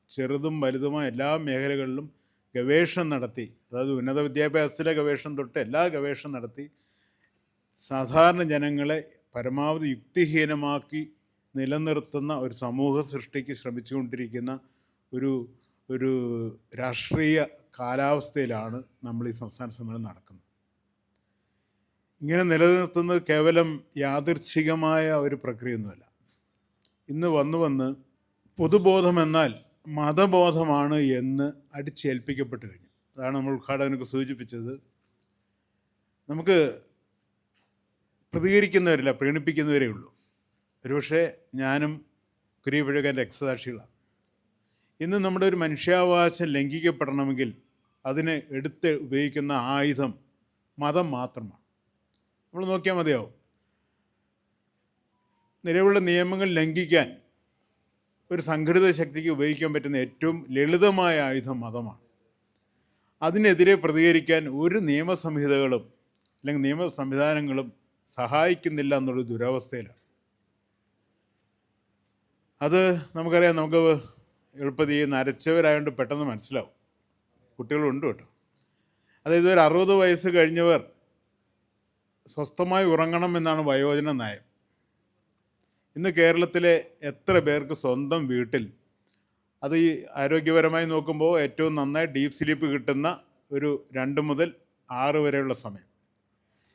ചെറുതും വലുതുമായ എല്ലാ മേഖലകളിലും ഗവേഷണം നടത്തി, അതായത് ഉന്നത വിദ്യാഭ്യാസത്തിലെ ഗവേഷണം തൊട്ട് എല്ലാ ഗവേഷണം നടത്തി സാധാരണ ജനങ്ങളെ പരമാവധി യുക്തിഹീനമാക്കി നിലനിർത്തുന്ന ഒരു സമൂഹ സൃഷ്ടിക്ക് ശ്രമിച്ചുകൊണ്ടിരിക്കുന്ന ഒരു രാഷ്ട്രീയ കാലാവസ്ഥയിലാണ് നമ്മൾ ഈ സംസ്ഥാന സമ്മേളനം നടക്കുന്നത്. ഇങ്ങനെ നിലനിർത്തുന്നത് കേവലം യാദൃച്ഛികമായ ഒരു പ്രക്രിയയൊന്നുമല്ല. ഇന്ന് വന്ന് പൊതുബോധമെന്നാൽ മതബോധമാണ് എന്ന് അടിച്ചേൽപ്പിക്കപ്പെട്ട് കഴിഞ്ഞു. അതാണ് നമ്മൾ ഉദ്ഘാടകനൊക്കെ സൂചിപ്പിച്ചത്. നമുക്ക് പ്രതികരിക്കുന്നവരില്ല, പ്രീണിപ്പിക്കുന്നവരേ ഉള്ളൂ. ഒരുപക്ഷെ ഞാനും കുരിയപ്പുഴയൊക്കെ രക്തസാക്ഷികളാണ്. ഇന്ന് നമ്മുടെ ഒരു മനുഷ്യാവകാശം ലംഘിക്കപ്പെടണമെങ്കിൽ അതിന് എടുത്ത് ഉപയോഗിക്കുന്ന ആയുധം മതം മാത്രമാണ്. നമ്മൾ നോക്കിയാൽ മതിയാവും. നിലവിലുള്ള നിയമങ്ങൾ ലംഘിക്കാൻ ഒരു സംഘടിത ശക്തിക്ക് ഉപയോഗിക്കാൻ പറ്റുന്ന ഏറ്റവും ലളിതമായ ആയുധം മതമാണ്. അതിനെതിരെ പ്രതികരിക്കാൻ ഒരു നിയമസംഹിതകളും അല്ലെങ്കിൽ നിയമ സംവിധാനങ്ങളും സഹായിക്കുന്നില്ല എന്നുള്ള ദുരവസ്ഥയിലാണ്. അത് നമുക്കറിയാം. നമുക്ക് എളുപ്പത്തിൽ നരച്ചവരായതുകൊണ്ട് പെട്ടെന്ന് മനസ്സിലാവും. കുട്ടികളുണ്ട് കേട്ടോ. അതായത് ഒരു 60 വയസ്സ് കഴിഞ്ഞവർ സ്വസ്ഥമായി ഉറങ്ങണം എന്നാണ് വയോജന നയം. ഇന്ന് കേരളത്തിലെ എത്ര പേർക്ക് സ്വന്തം വീട്ടിൽ, അത് ഈ ആരോഗ്യപരമായി നോക്കുമ്പോൾ ഏറ്റവും നന്നായി ഡീപ്പ് സ്ലീപ്പ് കിട്ടുന്ന ഒരു 2 മുതൽ 6 വരെയുള്ള സമയം,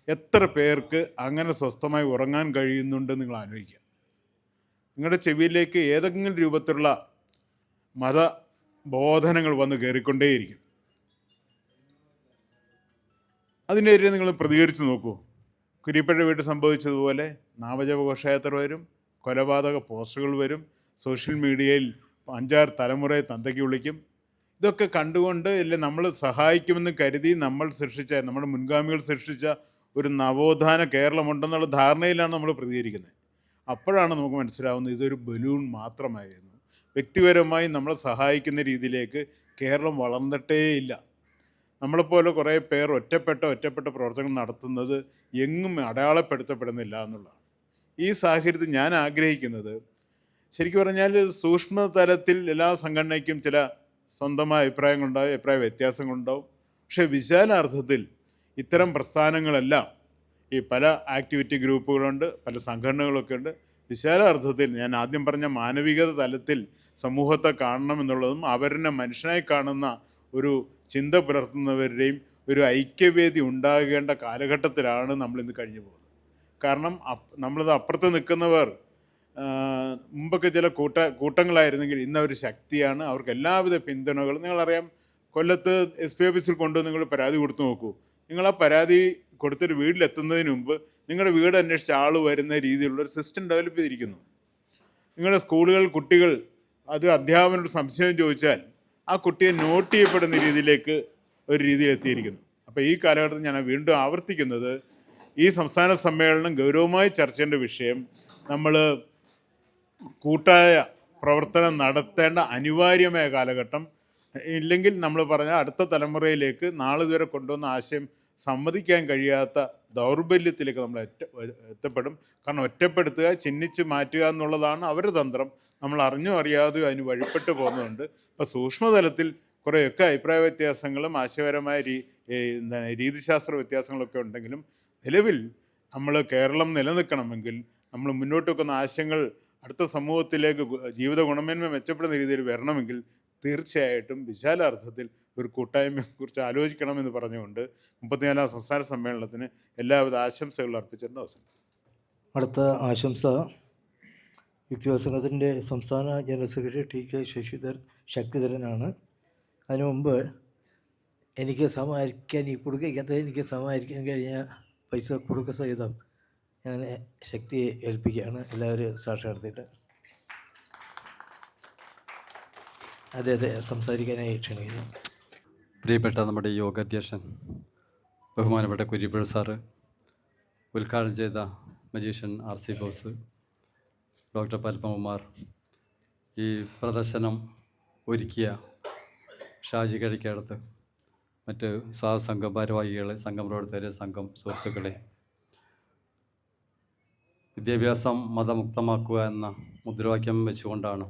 എത്ര പേർക്ക് അങ്ങനെ സ്വസ്ഥമായി ഉറങ്ങാൻ കഴിയുന്നുണ്ട് നിങ്ങൾ ആലോചിക്കുക. നിങ്ങളുടെ ചെവിയിലേക്ക് ഏതെങ്കിലും രൂപത്തിലുള്ള മതബോധനങ്ങൾ വന്ന് കയറിക്കൊണ്ടേയിരിക്കും. അതിനെതിരെ നിങ്ങൾ പ്രതികരിച്ച് നോക്കൂ. കുരിപ്പഴ വീട്ടിൽ സംഭവിച്ചതുപോലെ നാമജപഘോഷയാത്ര വരും, കൊലപാതക പോസ്റ്ററുകൾ വരും, സോഷ്യൽ മീഡിയയിൽ 5-6 തലമുറയെ തന്തയ്ക്ക് വിളിക്കും. ഇതൊക്കെ കണ്ടുകൊണ്ട് ഇല്ലേ നമ്മൾ സഹായിക്കുമെന്ന് കരുതി നമ്മുടെ മുൻഗാമികൾ സൃഷ്ടിച്ച ഒരു നവോത്ഥാന കേരളമുണ്ടെന്നുള്ള ധാരണയിലാണ് നമ്മൾ പ്രതികരിക്കുന്നത്. അപ്പോഴാണ് നമുക്ക് മനസ്സിലാവുന്നത് ഇതൊരു ബലൂൺ മാത്രമായിരുന്നു. വ്യക്തിപരമായി നമ്മളെ സഹായിക്കുന്ന രീതിയിലേക്ക് കേരളം വളർന്നിട്ടേയില്ല. നമ്മളെപ്പോലെ കുറേ പേർ ഒറ്റപ്പെട്ട പ്രവർത്തനങ്ങൾ നടത്തുന്നത് എങ്ങും അടയാളപ്പെടുത്തപ്പെടുന്നില്ല എന്നുള്ളതാണ്. ഈ സാഹചര്യത്തിൽ ഞാൻ ആഗ്രഹിക്കുന്നത്, ശരിക്കും പറഞ്ഞാൽ സൂക്ഷ്മതലത്തിൽ എല്ലാ സംഘടനയ്ക്കും ചില സ്വന്തമായ അഭിപ്രായങ്ങളുണ്ടാവും, അഭിപ്രായ വ്യത്യാസങ്ങളുണ്ടാവും. പക്ഷേ വിശാലാർത്ഥത്തിൽ ഇത്തരം പ്രസ്ഥാനങ്ങളെല്ലാം, ഈ പല ആക്ടിവിറ്റി ഗ്രൂപ്പുകളുണ്ട്, പല സംഘടനകളൊക്കെ ഉണ്ട്. വിശാലാർത്ഥത്തിൽ ഞാൻ ആദ്യം പറഞ്ഞ മാനവികത തലത്തിൽ സമൂഹത്തെ കാണണമെന്നുള്ളതും അവരെ മനുഷ്യനായി കാണുന്ന ഒരു ചിന്ത പുലർത്തുന്നവരുടെയും ഒരു ഐക്യവേദി ഉണ്ടാകേണ്ട കാലഘട്ടത്തിലാണ് നമ്മളിന്ന് കഴിഞ്ഞു പോകുന്നത്. കാരണം നമ്മളത് അപ്പുറത്ത് നിൽക്കുന്നവർ മുമ്പൊക്കെ ചില കൂട്ടങ്ങളായിരുന്നെങ്കിൽ ഇന്നവർ ശക്തിയാണ്. അവർക്ക് എല്ലാവിധ പിന്തുണകളും. നിങ്ങളറിയാം, കൊല്ലത്ത് SP ഓഫീസിൽ കൊണ്ടുവന്ന് നിങ്ങൾ പരാതി കൊടുത്തു നോക്കൂ. നിങ്ങൾ ആ പരാതി കൊടുത്തൊരു വീട്ടിലെത്തുന്നതിന് മുമ്പ് നിങ്ങളുടെ വീട് അന്വേഷിച്ച ആൾ വരുന്ന രീതിയിലുള്ളൊരു സിസ്റ്റം ഡെവലപ്പ് ചെയ്തിരിക്കുന്നു. നിങ്ങളുടെ സ്കൂളുകൾ, കുട്ടികൾ അത് അധ്യാപകനോട് സംശയം ചോദിച്ചാൽ ആ കുട്ടിയെ നോട്ട് ചെയ്യപ്പെടുന്ന രീതിയിലേക്ക് ഒരു രീതിയിൽ എത്തിയിരിക്കുന്നു. അപ്പോൾ ഈ കാലഘട്ടത്തിൽ ഞാൻ വീണ്ടും ആവർത്തിക്കുന്നത്, ഈ സംസ്ഥാന സമ്മേളനം ഗൗരവമായി ചർച്ച ചെയ്യേണ്ട വിഷയം, നമ്മൾ കൂട്ടായ പ്രവർത്തനം നടത്തേണ്ട അനിവാര്യമായ കാലഘട്ടം. ഇല്ലെങ്കിൽ നമ്മൾ പറഞ്ഞ അടുത്ത തലമുറയിലേക്ക് നാളിതുവരെ കൊണ്ടുവന്ന ആശയം സമ്മതിക്കാൻ കഴിയാത്ത ദൗർബല്യത്തിലേക്ക് നമ്മൾ എത്തപ്പെടും. കാരണം ഒറ്റപ്പെടുത്തുക, ചിഹ്നിച്ച് മാറ്റുക എന്നുള്ളതാണ് അവരുടെ തന്ത്രം. നമ്മൾ അറിഞ്ഞോ അറിയാതെയോ അതിന് വഴിപ്പെട്ടു പോകുന്നുണ്ട്. ഇപ്പോൾ സൂക്ഷ്മതലത്തിൽ കുറേയൊക്കെ അഭിപ്രായ വ്യത്യാസങ്ങളും ആശയപരമായ രീതിശാസ്ത്ര വ്യത്യാസങ്ങളൊക്കെ ഉണ്ടെങ്കിലും നിലവിൽ നമ്മൾ കേരളം നിലനിൽക്കണമെങ്കിൽ നമ്മൾ മുന്നോട്ട് വെക്കുന്ന ആശയങ്ങൾ അടുത്ത സമൂഹത്തിലേക്ക് ജീവിത ഗുണമേന്മ മെച്ചപ്പെടുന്ന രീതിയിൽ വരണമെങ്കിൽ തീർച്ചയായിട്ടും വിശാലാർത്ഥത്തിൽ ഒരു കൂട്ടായ്മയെക്കുറിച്ച് ആലോചിക്കണമെന്ന് പറഞ്ഞുകൊണ്ട് 34ാം സംസ്ഥാന സമ്മേളനത്തിന് എല്ലാവിധ ആശംസകൾ അർപ്പിച്ചിട്ടുണ്ട് അവസാനം. അടുത്ത ആശംസ യുക്തിവാദ സംഘത്തിൻ്റെ സംസ്ഥാന ജനറൽ സെക്രട്ടറി ടി.കെ. ശക്തിധരനാണ്. അതിനു മുമ്പ് എനിക്ക് സമാഹരിക്കാൻ ഈ കുടുക്കയ്ക്കകത്ത് എനിക്ക് സമാഹരിക്കാൻ കഴിഞ്ഞ പൈസ കുടുക്ക സഹിതം ഞാൻ ശക്തിയെ ഏൽപ്പിക്കുകയാണ്. എല്ലാവരും സാക്ഷി നടത്തിയിട്ട് അദ്ദേഹത്തെ സംസാരിക്കാനായി ക്ഷണിക്കുന്നു. പ്രിയപ്പെട്ട നമ്മുടെ യോഗാധ്യക്ഷൻ ബഹുമാനപ്പെട്ട കുര്യപ്പുഴ സാറ്, ഉദ്ഘാടനം ചെയ്ത magician R.C. Boss, doctor Padmakumar, ഈ പ്രദർശനം ഒരുക്കിയ ഷാജി കഴിക്കടുത്ത്, മറ്റ് സംഘം ഭാരവാഹികളെ, സംഘം പ്രവർത്തകരെ, സംഘം സുഹൃത്തുക്കളെ, വിദ്യാഭ്യാസം മതമുക്തമാക്കുക എന്ന മുദ്രാവാക്യം വെച്ചുകൊണ്ടാണ്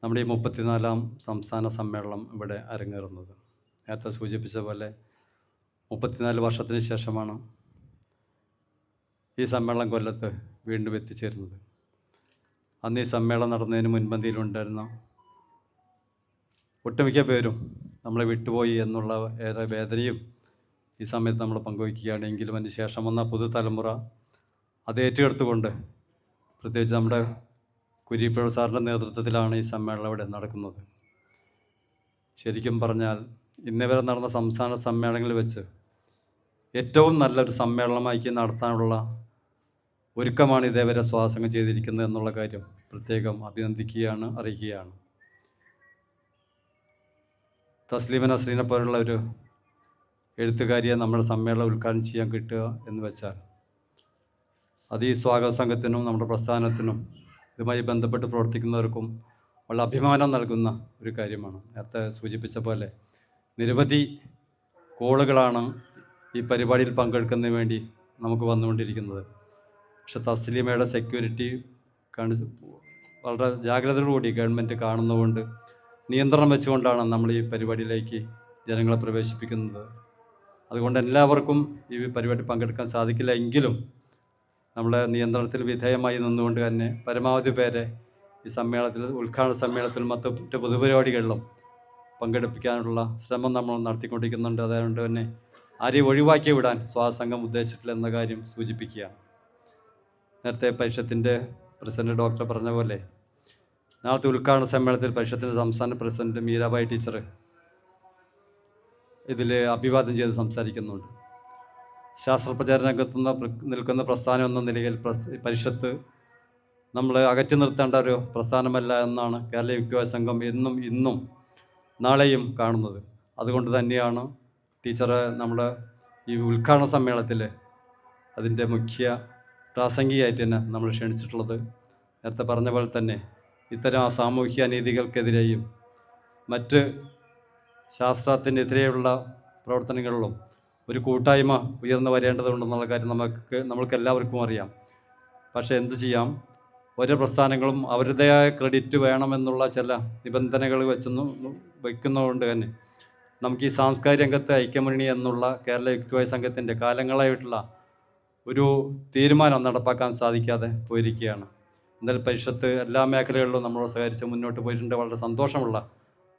നമ്മുടെ ഈ 34ാം സംസ്ഥാന സമ്മേളനം ഇവിടെ അരങ്ങേറുന്നത്. നേരത്തെ സൂചിപ്പിച്ച പോലെ 34 വർഷത്തിന് ശേഷമാണ് ഈ സമ്മേളനം കൊല്ലത്ത് വീണ്ടും എത്തിച്ചേരുന്നത്. അന്ന് ഈ സമ്മേളനം നടന്നതിന് മുൻപന്തിയിലുണ്ടായിരുന്ന ഒട്ടുമിക്ക പേരും നമ്മളെ വിട്ടുപോയി എന്നുള്ള ഏറെ വേദനയും ഈ സമയത്ത് നമ്മൾ പങ്കുവയ്ക്കുകയാണ്. എങ്കിലും അതിന് ശേഷം വന്ന പുതുതലമുറ അത് ഏറ്റെടുത്തുകൊണ്ട്, പ്രത്യേകിച്ച് നമ്മുടെ കുര്യപ്പുഴ സാറിൻ്റെ നേതൃത്വത്തിലാണ് ഈ സമ്മേളനം ഇവിടെ നടക്കുന്നത്. ശരിക്കും പറഞ്ഞാൽ ഇന്നേ വരെ നടന്ന സംസ്ഥാന സമ്മേളനങ്ങളിൽ വെച്ച് ഏറ്റവും നല്ലൊരു സമ്മേളനമാക്കി നടത്താനുള്ള ഒരുക്കമാണ് ഇതേവരെ സ്വാസംഗം ചെയ്തിരിക്കുന്നത് എന്നുള്ള കാര്യം പ്രത്യേകം അഭിനന്ദിക്കുകയാണ്, അറിയിക്കുകയാണ്. തസ്ലീമ നസ്രീനെ പോലുള്ള ഒരു എഴുത്തുകാരിയെ നമ്മുടെ സമ്മേളനം ഉദ്ഘാടനം ചെയ്യാൻ കിട്ടുക എന്ന് വെച്ചാൽ അത് ഈ സ്വാഗത സംഘത്തിനും നമ്മുടെ പ്രസ്ഥാനത്തിനും ഇതുമായി ബന്ധപ്പെട്ട് പ്രവർത്തിക്കുന്നവർക്കും വളരെ അഭിമാനം നൽകുന്ന ഒരു കാര്യമാണ്. നേരത്തെ സൂചിപ്പിച്ച പോലെ നിരവധി കോളുകളാണ് ഈ പരിപാടിയിൽ പങ്കെടുക്കുന്നതിന് വേണ്ടി നമുക്ക് വന്നുകൊണ്ടിരിക്കുന്നത്. പക്ഷെ തസ്ലീമയുടെ സെക്യൂരിറ്റി വളരെ ജാഗ്രതയോടുകൂടി ഗവൺമെൻറ് കാണുന്നതുകൊണ്ട് നിയന്ത്രണം വെച്ചുകൊണ്ടാണ് നമ്മൾ ഈ പരിപാടിയിലേക്ക് ജനങ്ങളെ പ്രവേശിപ്പിക്കുന്നത്. അതുകൊണ്ട് എല്ലാവർക്കും ഈ പരിപാടി പങ്കെടുക്കാൻ സാധിക്കില്ല. എങ്കിലും നമ്മളെ നിയന്ത്രണത്തിൽ വിധേയമായി നിന്നുകൊണ്ട് തന്നെ പരമാവധി പേരെ ഈ സമ്മേളനത്തിൽ, ഉദ്ഘാടന സമ്മേളനത്തിലും മറ്റ് പൊതുപരിപാടികളിലും പങ്കെടുപ്പിക്കാനുള്ള ശ്രമം നമ്മൾ നടത്തിക്കൊണ്ടിരിക്കുന്നുണ്ട്. അതുകൊണ്ട് തന്നെ ആരെയും ഒഴിവാക്കി വിടാൻ സ്വാസംഘം ഉദ്ദേശിച്ചിട്ടില്ല എന്ന കാര്യം സൂചിപ്പിക്കുകയാണ്. നേരത്തെ പരിഷത്തിൻ്റെ പ്രസിഡന്റ് ഡോക്ടർ പറഞ്ഞ പോലെ നാളത്തെ ഉദ്ഘാടന സമ്മേളനത്തിൽ പരിഷത്തിൻ്റെ സംസ്ഥാന പ്രസിഡന്റ് മീരാബായി ടീച്ചർ ഇതിൽ അഭിവാദ്യം ചെയ്ത് സംസാരിക്കുന്നുണ്ട്. ശാസ്ത്രപ്രചാര രംഗത്ത് നിൽക്കുന്ന പ്രസ്ഥാനം എന്ന നിലയിൽ പരിഷത്ത് നമ്മൾ അകറ്റി നിർത്തേണ്ട ഒരു പ്രസ്ഥാനമല്ല എന്നാണ് കേരള യുക്തിവാദ സംഘം എന്നും ഇന്നും നാളെയും കാണുന്നത്. അതുകൊണ്ട് തന്നെയാണ് ടീച്ചറെ നമ്മുടെ ഈ ഉദ്ഘാടന സമ്മേളനത്തിൽ അതിൻ്റെ മുഖ്യ പ്രാസംഗികമായിട്ട് തന്നെ നമ്മൾ ക്ഷണിച്ചിട്ടുള്ളത്. നേരത്തെ പറഞ്ഞ പോലെ തന്നെ ഇത്തരം സാമൂഹ്യ അനീതികൾക്കെതിരെയും മറ്റ് ശാസ്ത്രത്തിനെതിരെയുള്ള പ്രവർത്തനങ്ങളിലും ഒരു കൂട്ടായ്മ ഉയർന്നു വരേണ്ടതുണ്ടെന്നുള്ള കാര്യം നമ്മൾക്ക് എല്ലാവർക്കും അറിയാം. പക്ഷേ എന്തു ചെയ്യാം, ഓരോ പ്രസ്ഥാനങ്ങളും അവരുടേതായ ക്രെഡിറ്റ് വേണമെന്നുള്ള ചില നിബന്ധനകൾ വയ്ക്കുന്നതുകൊണ്ട് തന്നെ നമുക്ക് ഈ സാംസ്കാരിക രംഗത്തെ ഐക്യമുന്നണി എന്നുള്ള കേരള യുക്തിവാദ സംഘത്തിൻ്റെ കാലങ്ങളായിട്ടുള്ള ഒരു തീരുമാനം നടപ്പാക്കാൻ സാധിക്കാതെ പോയിരിക്കുകയാണ്. എന്നാൽ പരിഷത്ത് എല്ലാ മേഖലകളിലും നമ്മളോട് സഹകരിച്ച് മുന്നോട്ട് പോയിട്ടുണ്ട്. വളരെ സന്തോഷമുള്ള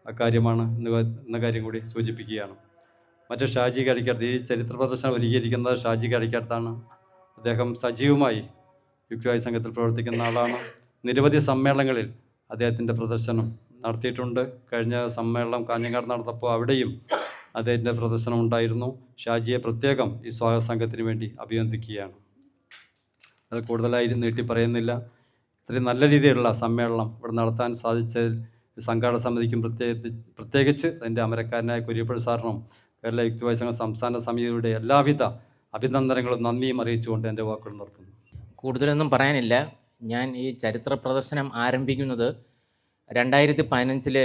കാര്യമാണ് എന്ന കാര്യം കൂടി സൂചിപ്പിക്കുകയാണ്. മറ്റു ഷാജി കടിക്കടുത്ത്, ഈ ചരിത്ര പ്രദർശനം ഒരുക്കിയിരിക്കുന്നത് ഷാജി കടിക്കടുത്താണ്. അദ്ദേഹം സജീവമായി യുക്തിവാദ സംഘത്തിൽ പ്രവർത്തിക്കുന്ന ആളാണ്. നിരവധി സമ്മേളനങ്ങളിൽ അദ്ദേഹത്തിൻ്റെ പ്രദർശനം നടത്തിയിട്ടുണ്ട്. കഴിഞ്ഞ സമ്മേളനം കാഞ്ഞങ്ങാട് നടന്നപ്പോൾ അവിടെയും അദ്ദേഹത്തിൻ്റെ പ്രദർശനം ഉണ്ടായിരുന്നു. ഷാജിയെ പ്രത്യേകം ഈ സ്വാഗത സംഘത്തിന് വേണ്ടി അഭിനന്ദിക്കുകയാണ്. അത് കൂടുതലായി നീട്ടി പറയുന്നില്ല. ഇത്രയും നല്ല രീതിയിലുള്ള സമ്മേളനം ഇവിടെ നടത്താൻ സാധിച്ചതിൽ സംഘാടക സമിതിക്കും പ്രത്യേകിച്ച് അതിൻ്റെ അമരക്കാരനായ കുര്യപ്പുഴ സാറിനും കേരള യുക്തിവാദ സംഘം സംസ്ഥാന സമിതിയുടെ എല്ലാവിധ അഭിനന്ദനങ്ങളും നന്ദിയും അറിയിച്ചുകൊണ്ട് എൻ്റെ വാക്കുകൾ നിർത്തുന്നു. കൂടുതലൊന്നും പറയാനില്ല. ഞാൻ ഈ ചരിത്ര പ്രദർശനം ആരംഭിക്കുന്നത് 2015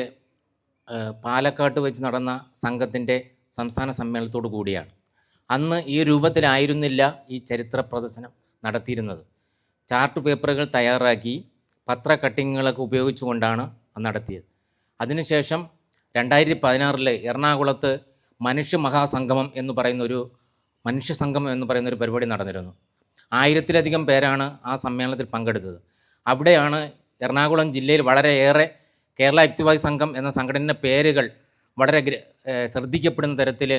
പാലക്കാട്ട് വെച്ച് നടന്ന സംഘത്തിൻ്റെ സംസ്ഥാന സമ്മേളനത്തോടു കൂടിയാണ്. അന്ന് ഈ രൂപത്തിലായിരുന്നില്ല ഈ ചരിത്ര പ്രദർശനം നടത്തിയിരുന്നത്. ചാർട്ട് പേപ്പറുകൾ തയ്യാറാക്കി പത്ര കട്ടിങ്ങുകളൊക്കെ ഉപയോഗിച്ചുകൊണ്ടാണ് നടത്തിയത്. അതിനുശേഷം 2016 എറണാകുളത്ത് മനുഷ്യ മഹാസംഗമം എന്ന് പറയുന്നൊരു പരിപാടി നടന്നിരുന്നു. 1000-ലധികം പേരാണ് ആ സമ്മേളനത്തിൽ പങ്കെടുത്തത്. അവിടെയാണ് എറണാകുളം ജില്ലയിൽ വളരെയേറെ കേരള യുക്തിവാദി സംഘം എന്ന സംഘടനയുടെ പേരുകൾ വളരെ ശ്രദ്ധിക്കപ്പെടുന്ന തരത്തിൽ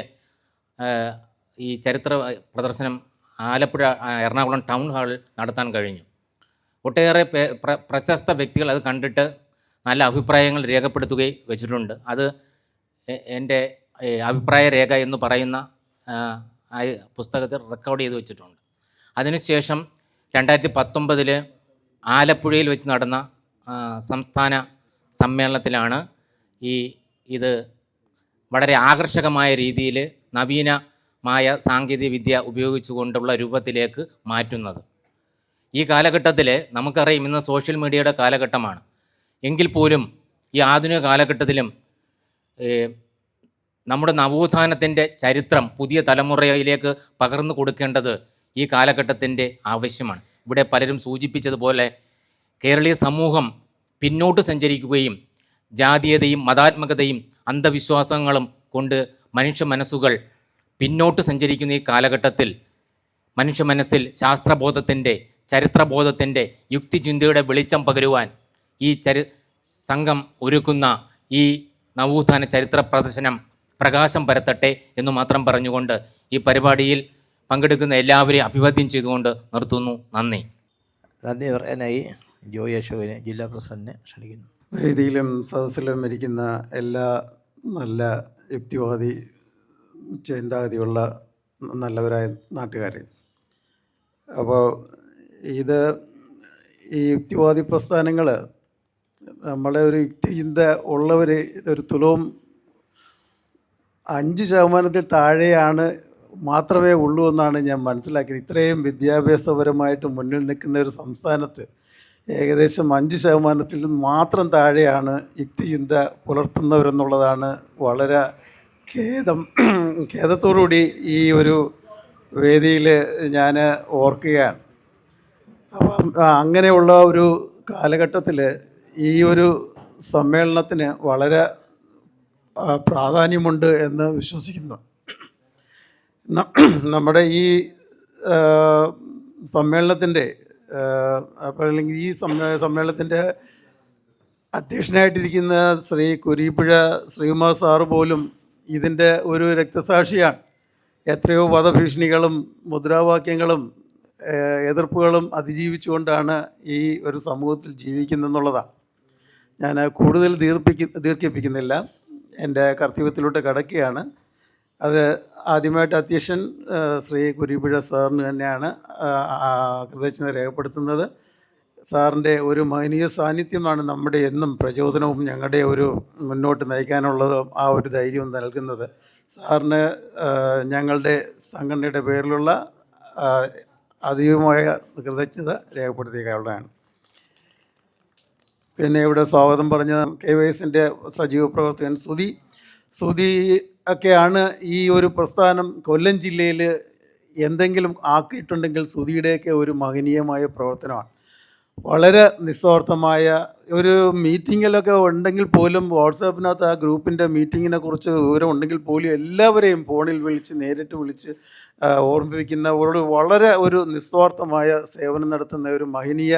ഈ ചരിത്ര പ്രദർശനം ആലപ്പുഴ എറണാകുളം ടൗൺ ഹാളിൽ നടത്താൻ കഴിഞ്ഞു. ഒട്ടേറെ പ്രശസ്ത വ്യക്തികൾ അത് കണ്ടിട്ട് നല്ല അഭിപ്രായങ്ങൾ രേഖപ്പെടുത്തുകയും വെച്ചിട്ടുണ്ട്. അത് എൻ്റെ അഭിപ്രായ രേഖ എന്ന് പറയുന്ന പുസ്തകത്തിൽ റെക്കോർഡ് ചെയ്ത് വെച്ചിട്ടുണ്ട്. അതിനുശേഷം 2019 ആലപ്പുഴയിൽ വെച്ച് നടന്ന സംസ്ഥാന സമ്മേളനത്തിലാണ് ഇത് വളരെ ആകർഷകമായ രീതിയിൽ നവീനമായ സാങ്കേതിക വിദ്യ ഉപയോഗിച്ചുകൊണ്ടുള്ള രൂപത്തിലേക്ക് മാറ്റുന്നത്. ഈ കാലഘട്ടത്തിൽ നമുക്കറിയാം ഇന്ന് സോഷ്യൽ മീഡിയയുടെ കാലഘട്ടമാണ്. എങ്കിൽ പോലും ഈ ആധുനിക കാലഘട്ടത്തിലും നമ്മുടെ നവോത്ഥാനത്തിൻ്റെ ചരിത്രം പുതിയ തലമുറയിലേക്ക് പകർന്നു കൊടുക്കേണ്ടത് ഈ കാലഘട്ടത്തിൻ്റെ ആവശ്യമാണ്. ഇവിടെ പലരും സൂചിപ്പിച്ചതുപോലെ കേരളീയ സമൂഹം പിന്നോട്ട് സഞ്ചരിക്കുകയും ജാതീയതയും മതാത്മകതയും അന്ധവിശ്വാസങ്ങളും കൊണ്ട് മനുഷ്യ മനസ്സുകൾ പിന്നോട്ട് സഞ്ചരിക്കുന്ന ഈ കാലഘട്ടത്തിൽ മനുഷ്യ മനസ്സിൽ ശാസ്ത്രബോധത്തിൻ്റെ ചരിത്രബോധത്തിൻ്റെ യുക്തിചിന്തയുടെ വെളിച്ചം പകരുവാൻ ഈ സംഘം ഒരുക്കുന്ന ഈ നവോത്ഥാന ചരിത്ര പ്രദർശനം പ്രകാശം പരത്തട്ടെ എന്ന് മാത്രം പറഞ്ഞുകൊണ്ട് ഈ പരിപാടിയിൽ പങ്കെടുക്കുന്ന എല്ലാവരെയും അഭിവാദ്യം ചെയ്തുകൊണ്ട് നിർത്തുന്നു. നന്ദി. നന്ദി പറയാനായി ജോയി അശോകനെ ജില്ലാ പ്രസിഡന്റിനെ ക്ഷണിക്കുന്നു. വേദിയിലും സദസ്സിലും ഇരിക്കുന്ന എല്ലാ നല്ല യുക്തിവാദി ചിന്താഗതിയുള്ള നല്ലവരായ നാട്ടുകാരെ, അപ്പോൾ ഈ യുക്തിവാദി പ്രസ്ഥാനങ്ങൾ നമ്മളെ ഒരു യുക്തിചിന്ത ഉള്ളവർ ഒരു തുലവും 5% താഴെയാണ് മാത്രമേ ഉള്ളൂ എന്നാണ് ഞാൻ മനസ്സിലാക്കിയത്. ഇത്രയും വിദ്യാഭ്യാസപരമായിട്ട് മുന്നിൽ നിൽക്കുന്ന ഒരു സംസ്ഥാനത്ത് ഏകദേശം 5% മാത്രം താഴെയാണ് യുക്തിചിന്ത പുലർത്തുന്നവരെന്നുള്ളതാണ് വളരെ ഖേദത്തോടുകൂടി ഈ ഒരു വേദിയിൽ ഞാൻ ഓർക്കുകയാണ്. അപ്പം അങ്ങനെയുള്ള ഒരു കാലഘട്ടത്തിൽ ഈ ഒരു സമ്മേളനത്തിന് വളരെ പ്രാധാന്യമുണ്ട് എന്ന് വിശ്വസിക്കുന്നു. നമ്മുടെ ഈ സമ്മേളനത്തിൻ്റെ അല്ലെങ്കിൽ ഈ സമ്മേളനത്തിൻ്റെ അധ്യക്ഷനായിട്ടിരിക്കുന്ന ശ്രീ കുരീപ്പുഴ ശ്രീകുമാർ സാറ് പോലും ഇതിൻ്റെ ഒരു രക്തസാക്ഷിയാണ്. എത്രയോ വധഭീഷണികളും മുദ്രാവാക്യങ്ങളും എതിർപ്പുകളും അതിജീവിച്ചുകൊണ്ടാണ് ഈ ഒരു സമൂഹത്തിൽ ജീവിക്കുന്നതെന്നുള്ളതാണ്. ഞാൻ കൂടുതൽ ദീർഘിപ്പിക്കുന്നില്ല, എൻ്റെ കർത്തവ്യത്തിലോട്ട് കടക്കുകയാണ്. അത് ആദ്യമായിട്ട് അധ്യക്ഷൻ ശ്രീ കുരീപ്പുഴ സാറിന് തന്നെയാണ് കൃതജ്ഞത രേഖപ്പെടുത്തുന്നത്. സാറിൻ്റെ ഒരു മഹനീയ സാന്നിധ്യമാണ് നമ്മുടെ എന്നും പ്രചോദനവും ഞങ്ങളുടെ ഒരു മുന്നോട്ട് നയിക്കാനുള്ളതും ആ ഒരു ധൈര്യവും നൽകുന്നത്. സാറിന് ഞങ്ങളുടെ സംഘടനയുടെ പേരിലുള്ള അധികമായ കൃതജ്ഞത രേഖപ്പെടുത്തിയുള്ളതാണ്. പിന്നെ ഇവിടെ സ്വാഗതം പറഞ്ഞ KYSൻ്റെ സജീവ പ്രവർത്തകൻ സുധി ഒക്കെയാണ് ഈ ഒരു പ്രസ്ഥാനം കൊല്ലം ജില്ലയിൽ എന്തെങ്കിലും ആക്കിയിട്ടുണ്ടെങ്കിൽ സുധിയുടെയൊക്കെ ഒരു മഹനീയമായ പ്രവർത്തനമാണ്. വളരെ നിസ്വാർത്ഥമായ ഒരു മീറ്റിങ്ങിലൊക്കെ ഉണ്ടെങ്കിൽ പോലും വാട്സാപ്പിനകത്ത് ആ ഗ്രൂപ്പിൻ്റെ മീറ്റിങ്ങിനെ കുറിച്ച് വിവരം ഉണ്ടെങ്കിൽ പോലും എല്ലാവരെയും ഫോണിൽ വിളിച്ച് നേരിട്ട് വിളിച്ച് ഓർമ്മിപ്പിക്കുന്ന വളരെ ഒരു നിസ്വാർത്ഥമായ സേവനം നടത്തുന്ന ഒരു മഹനീയ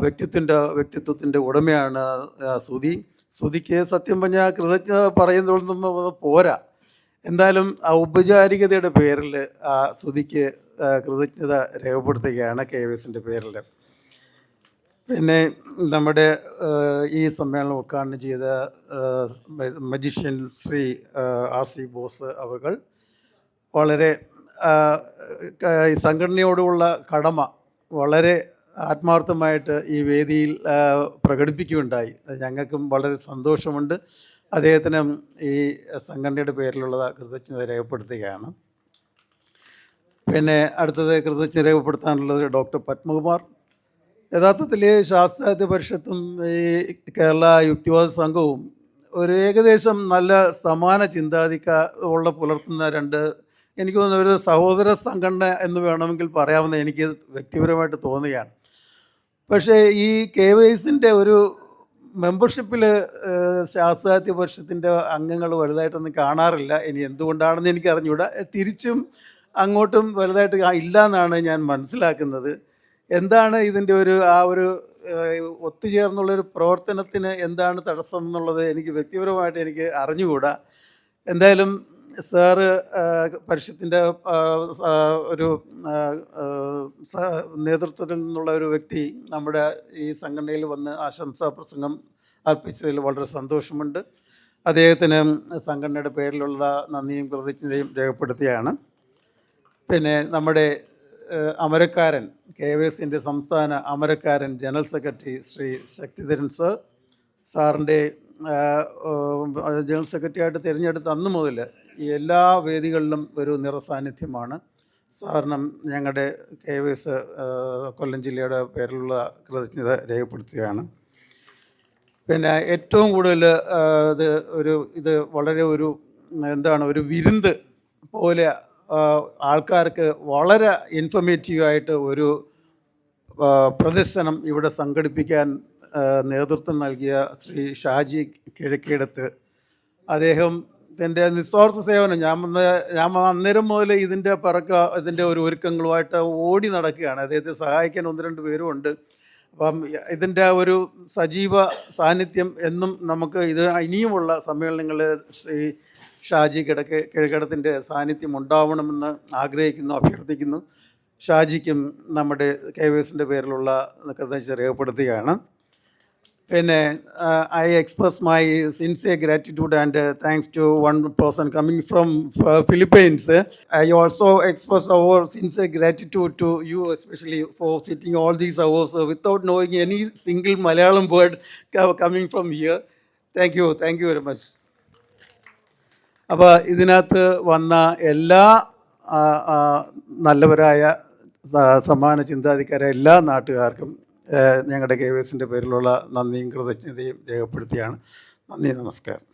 വ്യക്തിത്വത്തിൻ്റെ ഉടമയാണ് സുധിക്ക് സത്യം പറഞ്ഞാൽ കൃതജ്ഞത പറയുന്നതൊന്നും പോരാ. എന്തായാലും ഔപചാരികതയുടെ പേരിൽ സുധിക്ക് കൃതജ്ഞത രേഖപ്പെടുത്തുകയാണ് KYSൻ്റെ പേരിൽ. പിന്നെ നമ്മുടെ ഈ സമ്മേളനം ഉദ്ഘാടനം ചെയ്ത മജീഷ്യൻ ശ്രീ RC ബോസ് അവർ വളരെ സംഘടനയോടുള്ള കടമ വളരെ ആത്മാർത്ഥമായിട്ട് ഈ വേദിയിൽ പ്രകടിപ്പിക്കുകയുണ്ടായി. ഞങ്ങൾക്കും വളരെ സന്തോഷമുണ്ട്. അദ്ദേഹത്തിന് ഈ സംഘടനയുടെ പേരിലുള്ള കൃതജ്ഞത രേഖപ്പെടുത്തുകയാണ്. പിന്നെ അടുത്തത് കൃതജ്ഞത രേഖപ്പെടുത്താനുള്ളത് ഡോക്ടർ പത്മകുമാർ. യഥാർത്ഥത്തിൽ ശാസ്ത്രാധ്യ പരിഷത്തും ഈ കേരള യുക്തിവാദ സംഘവും ഒരു ഏകദേശം നല്ല സമാന ചിന്താഗതിയുള്ള പുലർത്തുന്ന എനിക്ക് തോന്നുന്ന ഒരു സഹോദര സംഘടന എന്ന് വേണമെങ്കിൽ പറയാമെന്ന് എനിക്ക് വ്യക്തിപരമായിട്ട് തോന്നുകയാണ്. പക്ഷേ ഈ KYSൻ്റെ ഒരു മെമ്പർഷിപ്പിൽ ശാസ്ത്രാധ്യ പരിഷത്തിൻ്റെ അംഗങ്ങൾ വലുതായിട്ടൊന്നും കാണാറില്ല. ഇനി എന്തുകൊണ്ടാണെന്ന് എനിക്ക് അറിഞ്ഞുകൂടാ. തിരിച്ചും അങ്ങോട്ടും വലുതായിട്ട് ഇല്ല എന്നാണ് ഞാൻ മനസ്സിലാക്കുന്നത്. എന്താണ് ഇതിൻ്റെ ഒരു ഒത്തുചേർന്നുള്ളൊരു പ്രവർത്തനത്തിന് എന്താണ് തടസ്സം എന്നുള്ളത് എനിക്ക് വ്യക്തിപരമായിട്ട് എനിക്ക് അറിഞ്ഞുകൂടാ. എന്തായാലും സാറ് പരിഷത്തിൻ്റെ ഒരു നേതൃത്വത്തിൽ നിന്നുള്ള ഒരു വ്യക്തി നമ്മുടെ ഈ സംഘടനയിൽ വന്ന് ആശംസാ പ്രസംഗം അർപ്പിച്ചതിൽ വളരെ സന്തോഷമുണ്ട്. അദ്ദേഹത്തിന് സംഘടനയുടെ പേരിലുള്ള നന്ദിയും കൃതജ്ഞതയും രേഖപ്പെടുത്തുകയാണ്. പിന്നെ നമ്മുടെ അമരക്കാരൻ KYSന്റെ സംസ്ഥാന അമരക്കാരൻ ജനറൽ സെക്രട്ടറി ശ്രീ ശക്തിധരൻ സാറിൻ്റെ ജനറൽ സെക്രട്ടറി ആയിട്ട് തിരഞ്ഞെടുത്ത അന്ന് മുതൽ ഈ എല്ലാ വേദികളിലും ഒരു നിറസാന്നിധ്യമാണ്. സാറിനും ഞങ്ങളുടെ KYS കൊല്ലം ജില്ലയുടെ പേരിലുള്ള കൃതജ്ഞത രേഖപ്പെടുത്തുകയാണ്. പിന്നെ ഏറ്റവും കൂടുതൽ ഇത് വളരെ ഒരു വിരുന്ന് പോലെ ആൾക്കാർക്ക് വളരെ ഇൻഫർമേറ്റീവായിട്ട് ഒരു പ്രദർശനം ഇവിടെ സംഘടിപ്പിക്കാൻ നേതൃത്വം നൽകിയ ശ്രീ ഷാജി കിഴക്കേടത്ത്, അദ്ദേഹത്തിൻ്റെ നിസ്വാർത്ഥ സേവനം ഞാൻ അന്നേരം മുതൽ ഇതിൻ്റെ ഒരു ഒരുക്കങ്ങളുമായിട്ട് ഓടി നടക്കുകയാണ്. അദ്ദേഹത്തെ സഹായിക്കാൻ 1-2 പേരുമുണ്ട്. അപ്പം ഇതിൻ്റെ ഒരു സജീവ സാന്നിധ്യം എന്നും നമുക്ക് ഇനിയുമുള്ള സമ്മേളനങ്ങളിൽ ശ്രീ ഷാജി കിഴക്കേടത്തിൻ്റെ സാന്നിധ്യം ഉണ്ടാവണമെന്ന് ആഗ്രഹിക്കുന്നു, അഭ്യർത്ഥിക്കുന്നു. ഷാജിക്കും നമ്മുടെ KYSന്റെ പേരിലുള്ള കൃതജ്ഞത രേഖപ്പെടുത്തുകയാണ്. പിന്നെ I express my sincere gratitude and thanks to one person coming from Philippines. I also express our sincere gratitude to you, especially for sitting all these hours without knowing any single Malayalam word coming from here. Thank you very much. അപ്പോൾ ഇതിനകത്ത് വന്ന എല്ലാ നല്ലവരായ സമാന ചിന്താധിക്കാരായ എല്ലാ നാട്ടുകാർക്കും ഞങ്ങളുടെ KYSന്റെ പേരിലുള്ള നന്ദിയും കൃതജ്ഞതയും രേഖപ്പെടുത്തിയാണ്. നന്ദി, നമസ്കാരം.